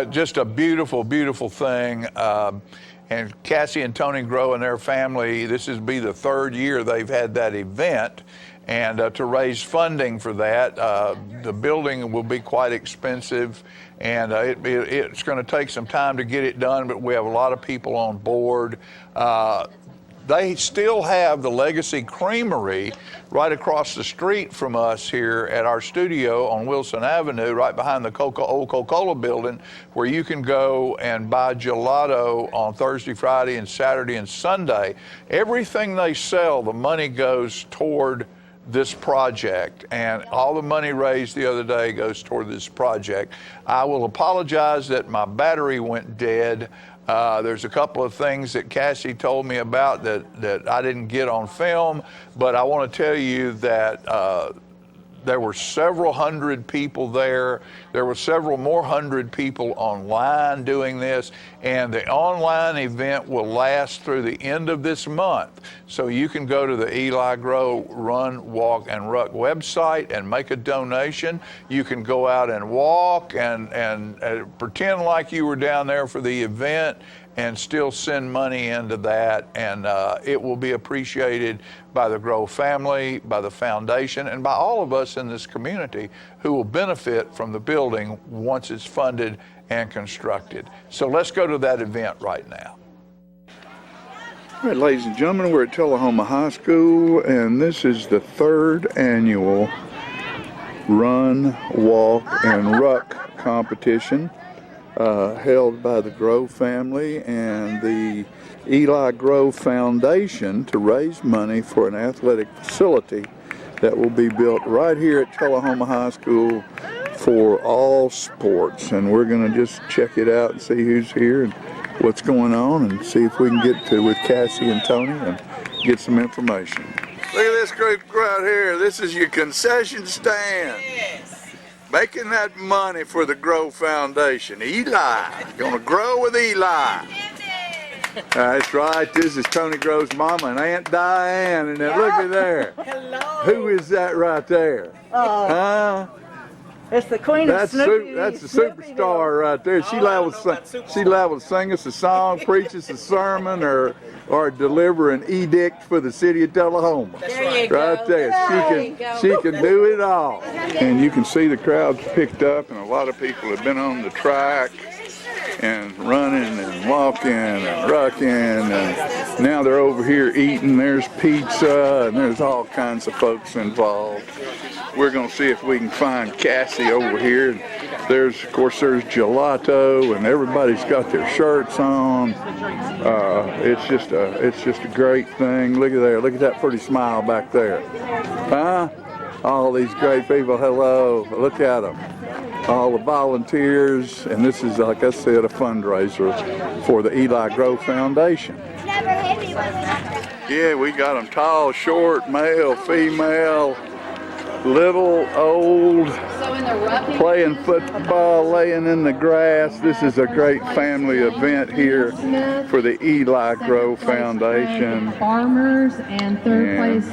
just a beautiful, beautiful thing. And Cassie and Tony Grow and their family, this will be the 3rd year they've had that event. And to raise funding for that, the building will be quite expensive, and it's going to take some time to get it done, but we have a lot of people on board. They still have the Legacy Creamery right across the street from us here at our studio on Wilson Avenue, right behind the old Coca-Cola building, where you can go and buy gelato on Thursday, Friday, and Saturday and Sunday. Everything they sell, the money goes toward this project, and all the money raised the other day goes toward this project. I will apologize that my battery went dead. There's a couple of things that Cassie told me about that I didn't get on film, but I want to tell you that there were several hundred people there. There were several more hundred people online doing this, and the online event will last through the end of this month. So you can go to the Eli Grow Run, Walk, and Ruck website and make a donation. You can go out and walk and pretend like you were down there for the event and still send money into that, and it will be appreciated by the Grow family, by the foundation, and by all of us in this community who will benefit from the building once it's funded and constructed. So let's go to that event right now. All right, ladies and gentlemen, we're at Tullahoma High School, and this is the 3rd annual Run, Walk, and Ruck competition. held by the Grove family and the Eli Grove Foundation to raise money for an athletic facility that will be built right here at Tullahoma High School for all sports. And we're going to just check it out and see who's here and what's going on and see if we can get to with Cassie and Tony and get some information. Look at this group right here. This is your concession stand. Yes. Making that money for the Grove Foundation. Eli. Gonna grow with Eli. That's right. This is Tony Grove's mama and Aunt Diane. And then look at there. Hello. Who is that right there? Huh? It's the Queen of Snoopy. That's the superstar right there. She liable to sing us a song, preach us a sermon, or deliver an edict for the city of Tullahoma. There you go. Right there. She can do it all. And you can see the crowd's picked up, and a lot of people have been on the track and running and walking and rucking, and now they're over here eating. There's pizza, and there's all kinds of folks involved. We're going to see if we can find Cassie over here. Of course, there's gelato, and everybody's got their shirts on. It's just a great thing. Look at there. Look at that pretty smile back there. Huh? All these great people. Hello. Look at them. All the volunteers, and this is, like I said, a fundraiser for the Eli Grove Foundation. Yeah, we got them tall, short, male, female, little, old, playing football, laying in the grass. This is a great family event here for the Eli Grove Foundation. Farmers and third place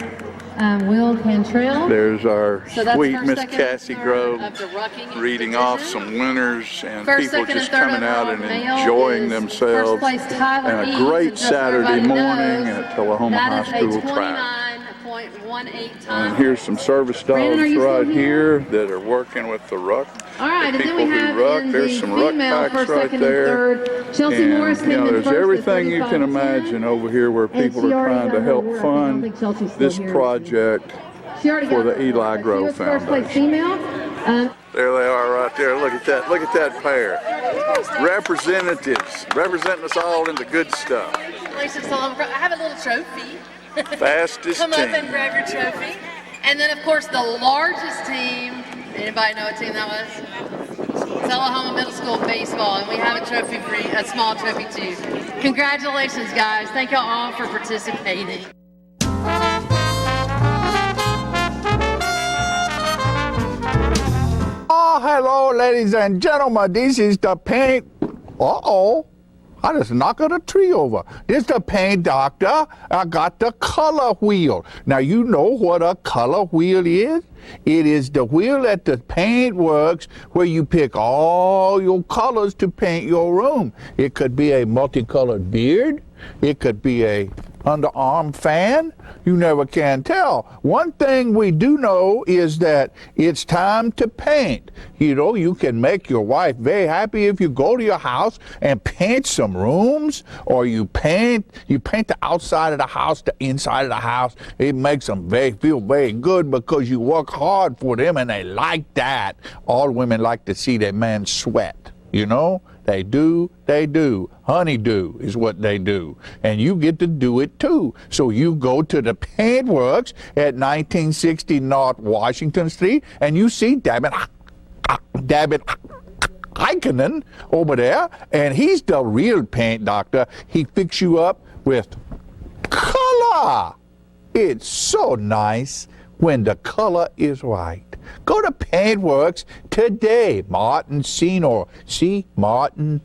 Will Cantrell. There's our So that's sweet first, Miss second, Cassie third Grove of the rucking reading off some winners and First, people second, just and third coming out and overall enjoying is themselves. first place Tyler And a Eads, great and just so Saturday everybody morning knows, at Tullahoma High that School is a track. 29.18 time. And here's some service Brandon, are dogs you still right here that are working with the ruck. All right, the and then we people who have ruck. in There's the some ruck female packs first, right second, there. and third. Chelsea And, Morris came in there's first at everything you can 35.10. imagine over here where people she are already trying to got her help award. I don't fund think Chelsea's still this here. project She already for got the her Eli award. Grove She was first place Foundation. female. There they are right there. Look at that. Look at that pair. Representatives representing us all in the good stuff. Congratulations, I have a little trophy. Fastest Come up team. and grab your trophy. And then, of course, the largest team. Anybody know what team that was? Tullahoma Middle School baseball, and we have a trophy for you, a small trophy too. Congratulations, guys! Thank y'all all for participating. Oh, hello, ladies and gentlemen. This is the paint. Uh-oh. I just knocked a tree over. This is the paint doctor. I got the color wheel. Now, you know what a color wheel is? It is the wheel at the paint works where you pick all your colors to paint your room. It could be a multicolored beard. It could be a underarm fan. You never can tell. One thing we do know is that it's time to paint. You know, you can make your wife very happy if you go to your house and paint some rooms, or you paint the outside of the house, the inside of the house. It makes them feel very good because you work hard for them and they like that. All women like to see their man sweat, you know? They do. Honeydew is what they do. And you get to do it too. So you go to the paint works at 1960 North Washington Street and you see David Heikkinen over there, and he's the real paint doctor. He fix you up with color. It's so nice when the color is right. Go to Paintworks today. Martin Senor. See? Martin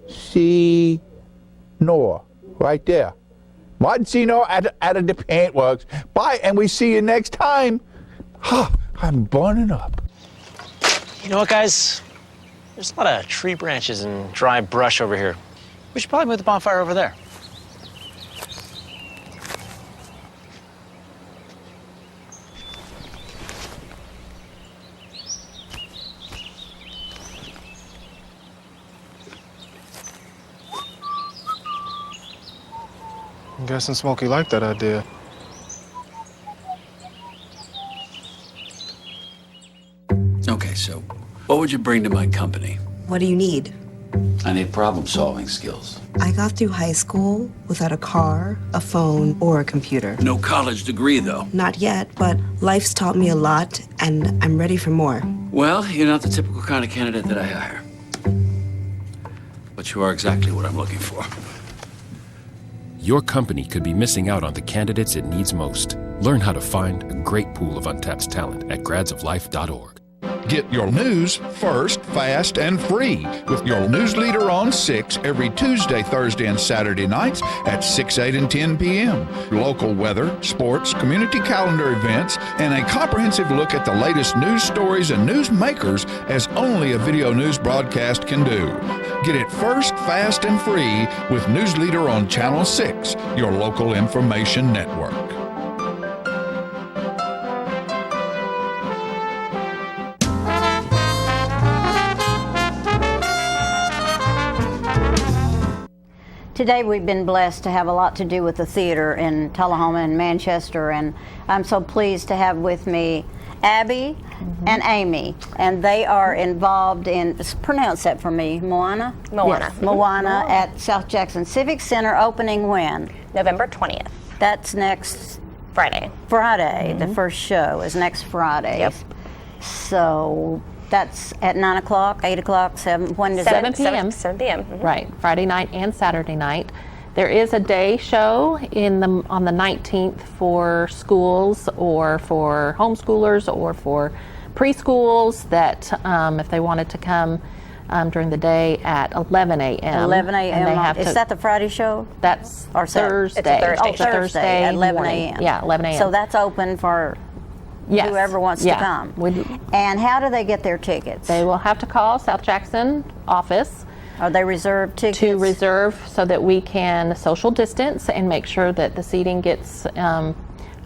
Senor. Right there. Martin Senor at the Paintworks. Bye, and we see you next time. I'm burning up. You know what, guys? There's a lot of tree branches and dry brush over here. We should probably move the bonfire over there. I'm guessing Smokey liked that idea. Okay, so what would you bring to my company? What do you need? I need problem-solving skills. I got through high school without a car, a phone, or a computer. No college degree, though. Not yet, but life's taught me a lot, and I'm ready for more. Well, you're not the typical kind of candidate that I hire. But you are exactly what I'm looking for. Your company could be missing out on the candidates it needs most. Learn how to find a great pool of untapped talent at gradsoflife.org. Get your news first, fast, and free with your news leader on 6 every Tuesday, Thursday, and Saturday nights at 6, 8, and 10 p.m. Local weather, sports, community calendar events, and a comprehensive look at the latest news stories and news makers as only a video news broadcast can do. Get it first, fast, and free with News Leader on Channel 6, your local information network. Today we've been blessed to have a lot to do with the theater in Tullahoma and Manchester, and I'm so pleased to have with me Abby and Amy, and they are involved in, pronounce that for me, Moana? Moana. Yes. Moana at South Jackson Civic Center, opening when? November 20th. That's next Friday. Friday. The first show is next Friday. Yep. So that's at 9 o'clock, 8 o'clock, 7, when does 7 that? p.m. 7 p.m. Mhm. Right, Friday night and Saturday night. There is a day show on the 19th for schools or for homeschoolers or for preschools that if they wanted to come during the day at 11 a.m. 11 a.m. And they have Is that the Friday show? That's or Thursday. It's a Thursday show. Thursday at 11 morning. a.m. Yeah, 11 a.m. So that's open for whoever wants to come. And how do they get their tickets? They will have to call South Jackson office. Are they reserved tickets? To reserve so that we can social distance and make sure that the seating gets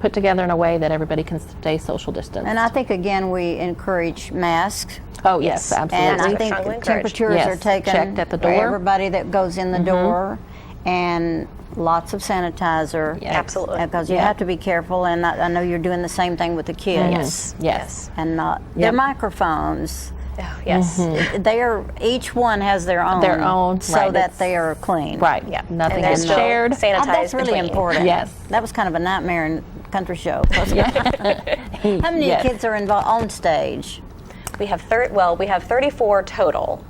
put together in a way that everybody can stay social distance. And I think, again, we encourage masks. Oh, yes, absolutely. And I think temperatures are taken checked at the for door. everybody that goes in the door, and lots of sanitizer. Yes. Absolutely. Because you have to be careful, and I know you're doing the same thing with the kids. Yes. And their microphones. Oh, yes. They are, each one has their own. So right, that they are clean. Right. Yeah. Nothing and is still shared. Sanitized That's really between. important. Yes. That was kind of a nightmare in country show. How many kids are involved on stage? We have 34 total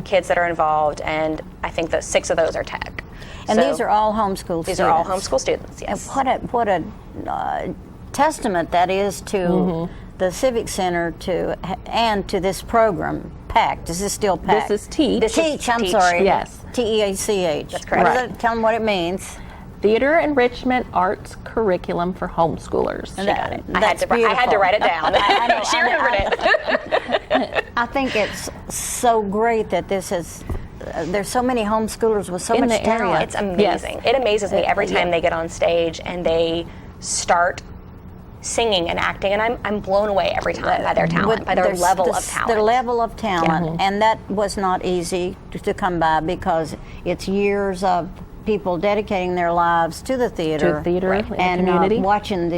kids that are involved, and I think that 6 of those are tech. And these are all homeschool students. These are all homeschool students. Yes. And what a testament that is to the Civic Center and to this program. PACT. Is this still PACT? This is TEACH. TEACH. I'm sorry. Yes. TEACH. That's correct. What is it? Tell them what it means. Theater Enrichment Arts Curriculum for Homeschoolers. She got it. I That's had to write it down. I know, She remembered it. I think it's so great that this is. There's so many homeschoolers with so In much the area. talent. It's amazing. It amazes me every time they get on stage and they start singing and acting, and I'm blown away every time by their talent, by their level of talent. Their level of talent, and that was not easy to come by because it's years of people dedicating their lives to the theater, and community, watching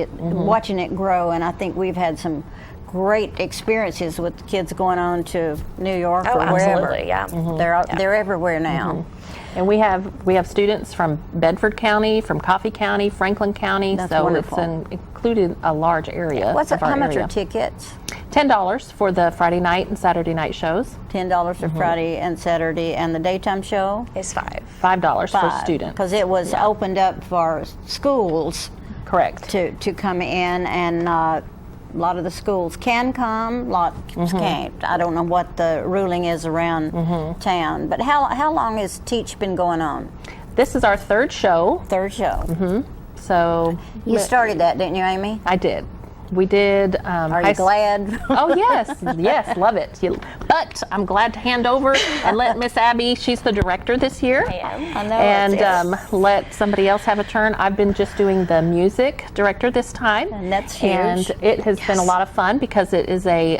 it grow. And I think we've had some great experiences with kids going on to New York or wherever. Absolutely, yeah. They're everywhere now. And we have students from Bedford County, from Coffee County, Franklin County. That's so wonderful. It's included a large area. How much are tickets? $10 for the Friday night and Saturday night shows. $10 for Friday and Saturday, and the daytime show is $5 for students. Because it was opened up for schools. Correct. To come in, and a lot of the schools can come, lots can't. I don't know what the ruling is around town. But how long has TEACH been going on? This is our third show. So you started that, didn't you, Amy? I did. We did. Are you glad? Oh yes, love it. But I'm glad to hand over and let Miss Abby. She's the director this year. I am. I know. And let somebody else have a turn. I've been just doing the music director this time, and that's huge. And it has been a lot of fun because it is a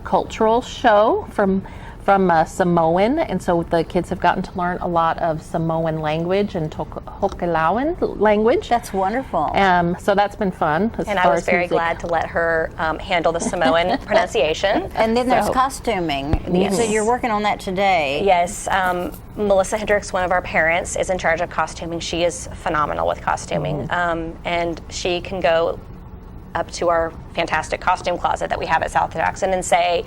cultural show from from Samoan, and so the kids have gotten to learn a lot of Samoan language and Hokelauan language. That's wonderful. So that's been fun. And I was very glad to let her handle the Samoan pronunciation. And then there's costuming. Yes. So you're working on that today. Yes. Melissa Hendricks, one of our parents, is in charge of costuming. She is phenomenal with costuming. And she can go up to our fantastic costume closet that we have at South Jackson and say,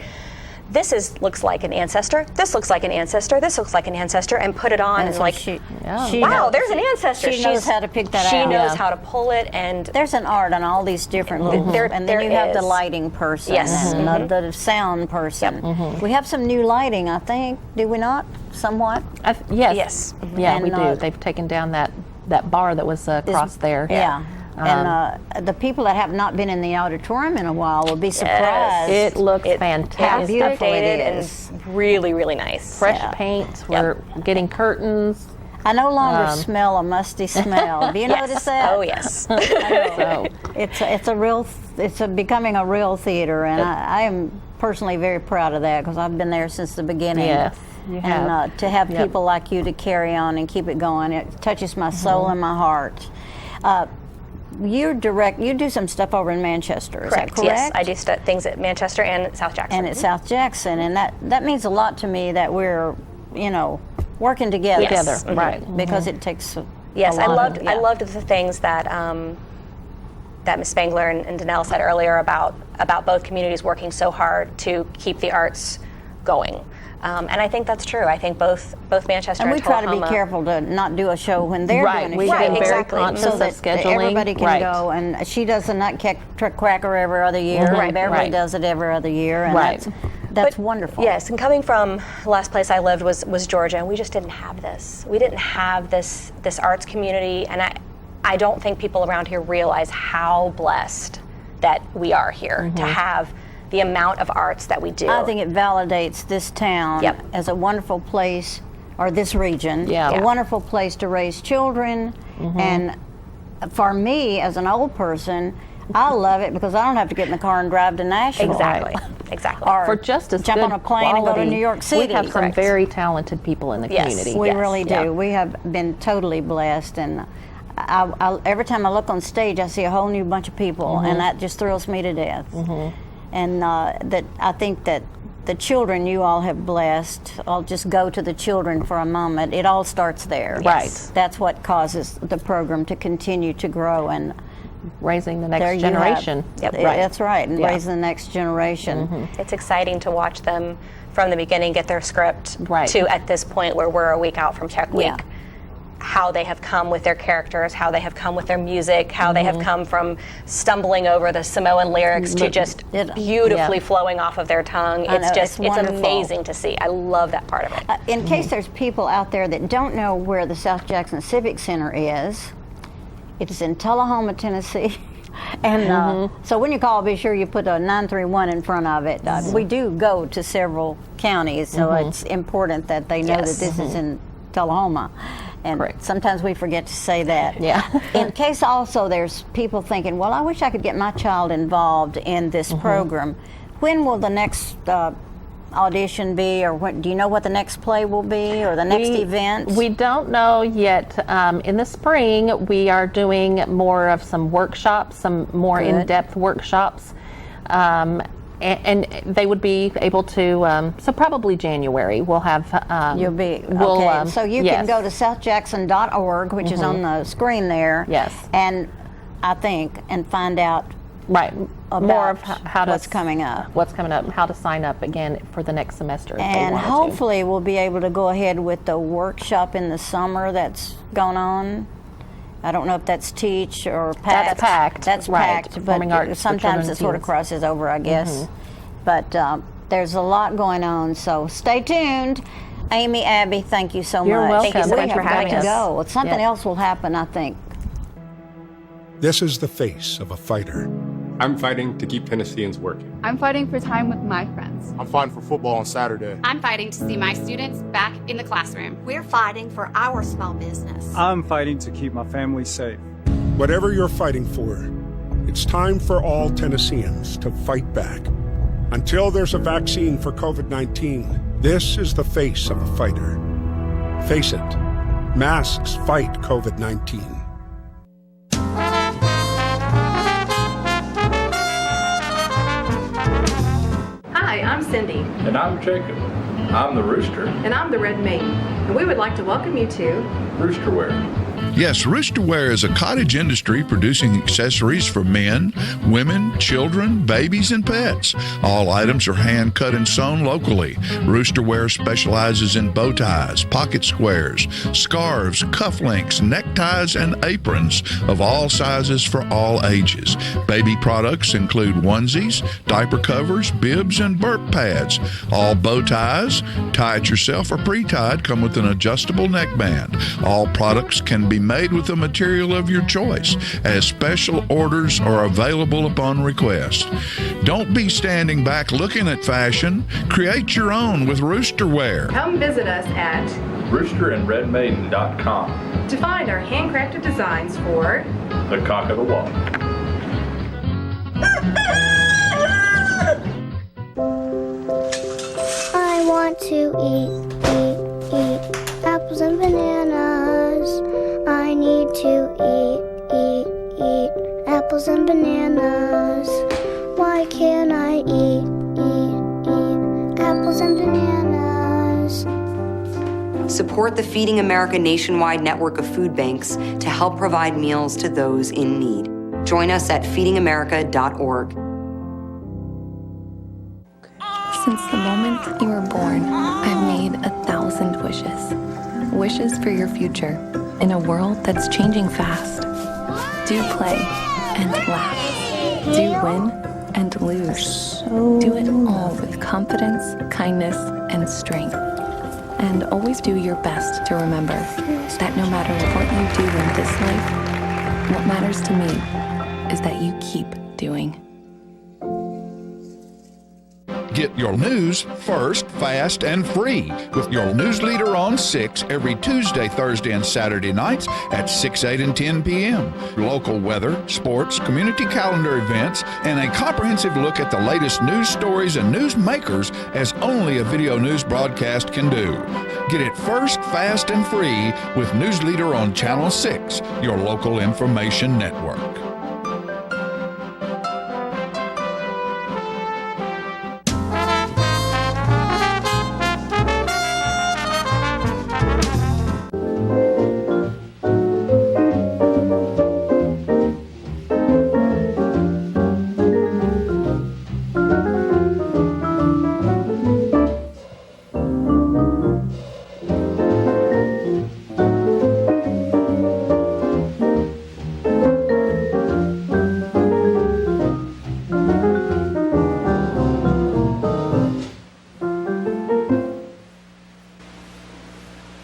this looks like an ancestor, this looks like an ancestor, this looks like an ancestor, and put it on, and like, wow, there's an ancestor. She knows how to pick that out. She knows how to pull it, and there's an art on all these different little, and then you have the lighting person, and the sound person. We have some new lighting, I think, do we not? Somewhat? Yes. Yeah, we do. They've taken down that bar that was across there. Yeah. And the people that have not been in the auditorium in a while will be surprised. It looks fantastic. It's updated and really, really nice. Fresh paint. We're getting curtains. I no longer smell a musty smell. Have you noticed that? Oh, yes. So it's becoming a real theater, and I am personally very proud of that because I've been there since the beginning. Yes. And to have people like you to carry on and keep it going, it touches my soul and my heart. You do some stuff over in Manchester, is that correct? Yes, I do things at Manchester and South Jackson. And at South Jackson, and that means a lot to me that we're, working together. Yes. Right. Because it takes Yes, I loved the things that that Ms. Spangler and Danelle said earlier about both communities working so hard to keep the arts going. And I think that's true. I think both Manchester and Tullahoma. And we try to be careful to not do a show when they're doing a We've show. been very conscious so that of scheduling. Everybody can go, and she does the Nutcracker every other year, and Beverly does it every other year, and that's wonderful. Yes, and coming from the last place I lived was Georgia, and we just didn't have this. We didn't have this arts community, and I don't think people around here realize how blessed that we are here to have the amount of arts that we do. I think it validates this town as a wonderful place, or this region, a wonderful place to raise children. And for me, as an old person, I love it because I don't have to get in the car and drive to Nashville. Exactly. Or for just as jump good on a plane and go to New York City. We have some very talented people in the community. We really do. We have been totally blessed, and I every time I look on stage, I see a whole new bunch of people, and that just thrills me to death. And that I think that the children you all have blessed, I'll just go to the children for a moment. It all starts there. Right. That's what causes the program to continue to grow, and raising the next generation. That's right, and raising the next generation. It's exciting to watch them from the beginning get their script to at this point where we're a week out from Tech Week. How they have come with their characters, how they have come with their music, how they have come from stumbling over the Samoan lyrics to just beautifully flowing off of their tongue. It's amazing to see. I love that part of it. In case there's people out there that don't know where the South Jackson Civic Center is, it is in Tullahoma, Tennessee. And so when you call, be sure you put a 931 in front of it. We do go to several counties, so it's important that they know that this is in Tullahoma. And sometimes we forget to say that. In case also there's people thinking, well, I wish I could get my child involved in this program. When will the next audition be, or do you know what the next play will be, or the next event? We don't know yet. In the spring, we are doing more of some workshops, some more in-depth workshops. And they would be able to, so probably January, we'll have... You'll be, okay. So you can go to southjackson.org, which is on the screen there. And I think, and find out about more of how what's coming up. What's coming up, how to sign up again for the next semester. And hopefully we'll be able to go ahead with the workshop in the summer that's going on. I don't know if that's Teach or PACT. That's PACT, but sometimes it sort of crosses over, I guess. But there's a lot going on, so stay tuned. Amy, Abby, thank you so much. You're welcome. Thank you so much for having us. Go. Something else will happen, I think. This is the face of a fighter. I'm fighting to keep Tennesseans working. I'm fighting for time with my friends. I'm fighting for football on Saturday. I'm fighting to see my students back in the classroom. We're fighting for our small business. I'm fighting to keep my family safe. Whatever you're fighting for, it's time for all Tennesseans to fight back. Until there's a vaccine for COVID-19, This is the face of a fighter. Face it, masks fight COVID-19. Hi, I'm Cindy. And I'm Jacob. I'm the Rooster. And I'm the Red Mane. And we would like to welcome you to Roosterwear. Yes, Roosterwear is a cottage industry producing accessories for men, women, children, babies, and pets. All items are hand cut and sewn locally. Roosterwear specializes in bow ties, pocket squares, scarves, cufflinks, neckties, and aprons of all sizes for all ages. Baby products include onesies, diaper covers, bibs, and burp pads. All bow ties, tie it yourself or pre-tied, come with an adjustable neckband. All products can be made with a material of your choice, as special orders are available upon request. Don't be standing back looking at fashion. Create your own with Roosterwear. Come visit us at roosterandredmaiden.com to find our handcrafted designs for the cock of the walk. I want to eat apples and bananas. I need to eat apples and bananas. Why can't I eat apples and bananas? Support the Feeding America nationwide network of food banks to help provide meals to those in need. Join us at feedingamerica.org. Since the moment you were born, I've made 1,000 wishes. Wishes for your future in a world that's changing fast. Do play and laugh. Do win and lose. Do it all with confidence, kindness, and strength. And always do your best to remember that no matter what you do in this life, what matters to me is that you keep doing. Get your news first, fast, and free with your news leader on 6 every Tuesday, Thursday, and Saturday nights at 6, 8, and 10 p.m. Local weather, sports, community calendar events, and a comprehensive look at the latest news stories and news makers as only a video news broadcast can do. Get it first, fast, and free with News Leader on Channel 6, your local information network.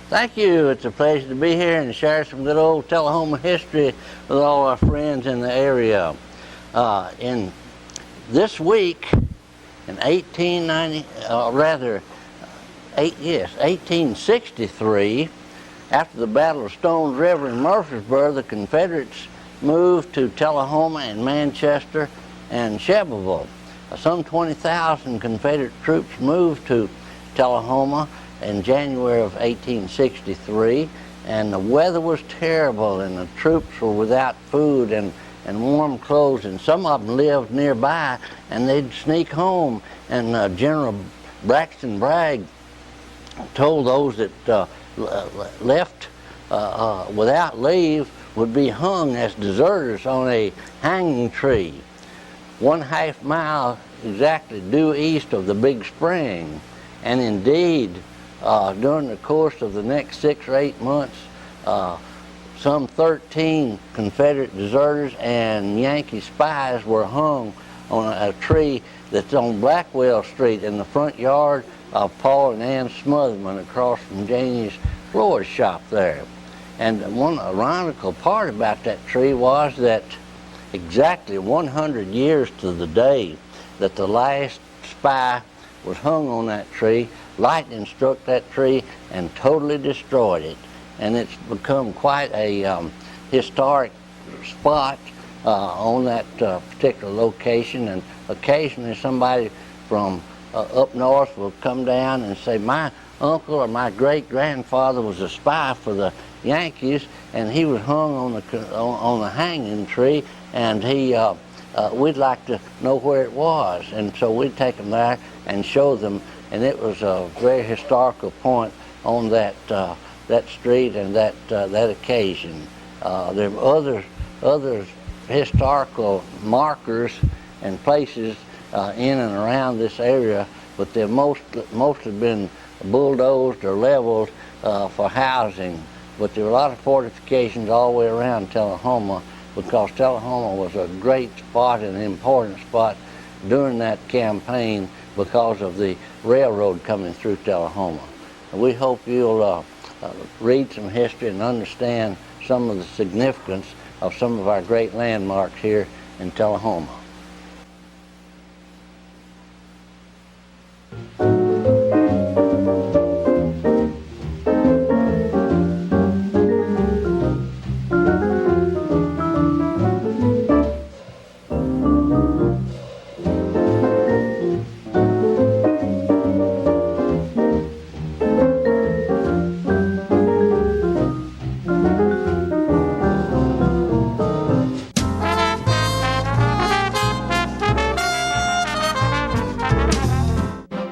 Thank you. It's a pleasure to be here and share some good old Tullahoma history with all our friends in the area. In this week, in 1863, after the Battle of Stones River in Murfreesboro, the Confederates moved to Tullahoma and Manchester and Shelbyville. Some 20,000 Confederate troops moved to Tullahoma in January of 1863, and the weather was terrible, and the troops were without food and warm clothes, and some of them lived nearby, and they'd sneak home. And General Braxton Bragg told those that left without leave would be hung as deserters on a hanging tree 1/2 mile exactly due east of the big spring. And indeed, during the course of the next 6 or 8 months, some 13 Confederate deserters and Yankee spies were hung on a tree that's on Blackwell Street in the front yard of Paul and Ann Smotherman across from Janie's floor shop there. And one ironical part about that tree was that exactly 100 years to the day that the last spy was hung on that tree, lightning struck that tree and totally destroyed it. And it's become quite a historic spot on that particular location, and occasionally somebody from up north will come down and say, my uncle or my great-grandfather was a spy for the Yankees, and he was hung on the hanging tree, and we'd like to know where it was. And so we'd take them there and show them, and it was a very historical point on that street and that occasion. There are other historical markers and places in and around this area, but they've mostly been bulldozed or leveled for housing. But there are a lot of fortifications all the way around Tullahoma, because Tullahoma was a great spot and an important spot during that campaign because of the railroad coming through Tullahoma. And we hope you'll read some history and understand some of the significance of some of our great landmarks here in Tullahoma.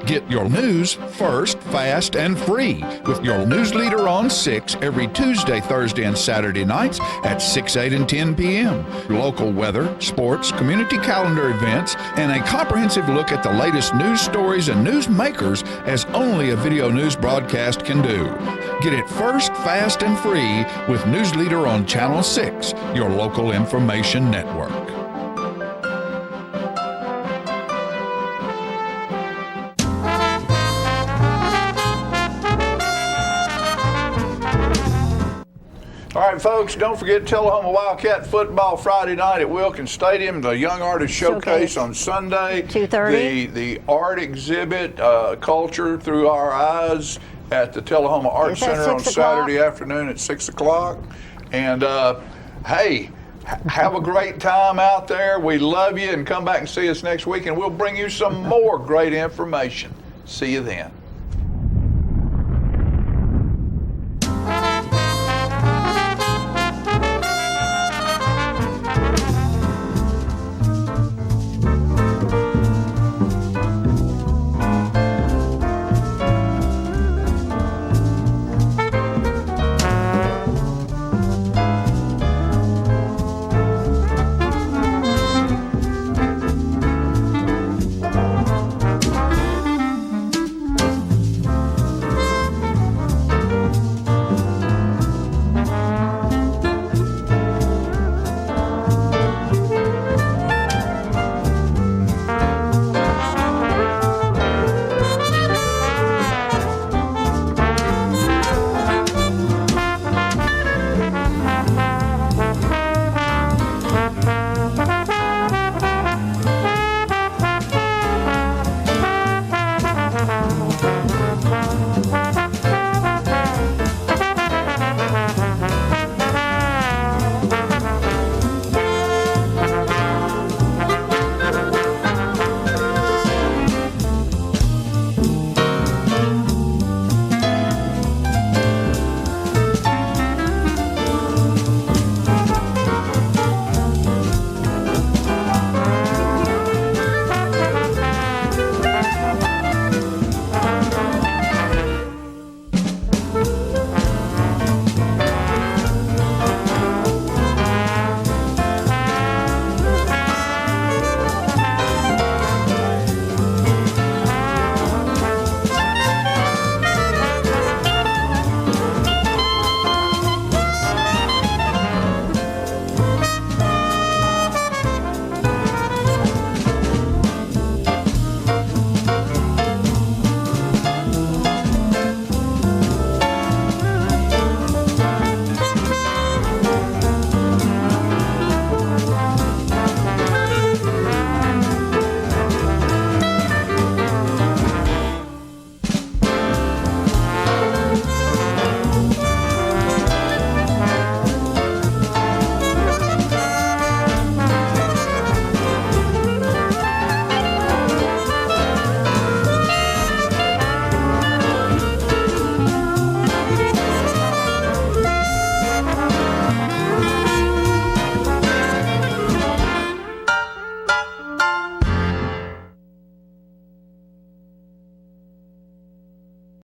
Get your news first, fast, and free with your news leader on 6 every Tuesday, Thursday, and Saturday nights at 6, 8, and 10 p.m. Local weather, sports, community calendar events, and a comprehensive look at the latest news stories and news makers as only a video news broadcast can do. Get it first, fast, and free with News Leader on Channel 6, your local information network. All right, folks, don't forget Tullahoma Wildcat football Friday night at Wilkins Stadium, the Young Artist Showcase on Sunday, 2:30. the art exhibit, Culture Through Our Eyes at the Tullahoma Art Center on Saturday afternoon at 6 o'clock. And hey, have a great time out there. We love you, and come back and see us next week, and we'll bring you some more great information. See you then.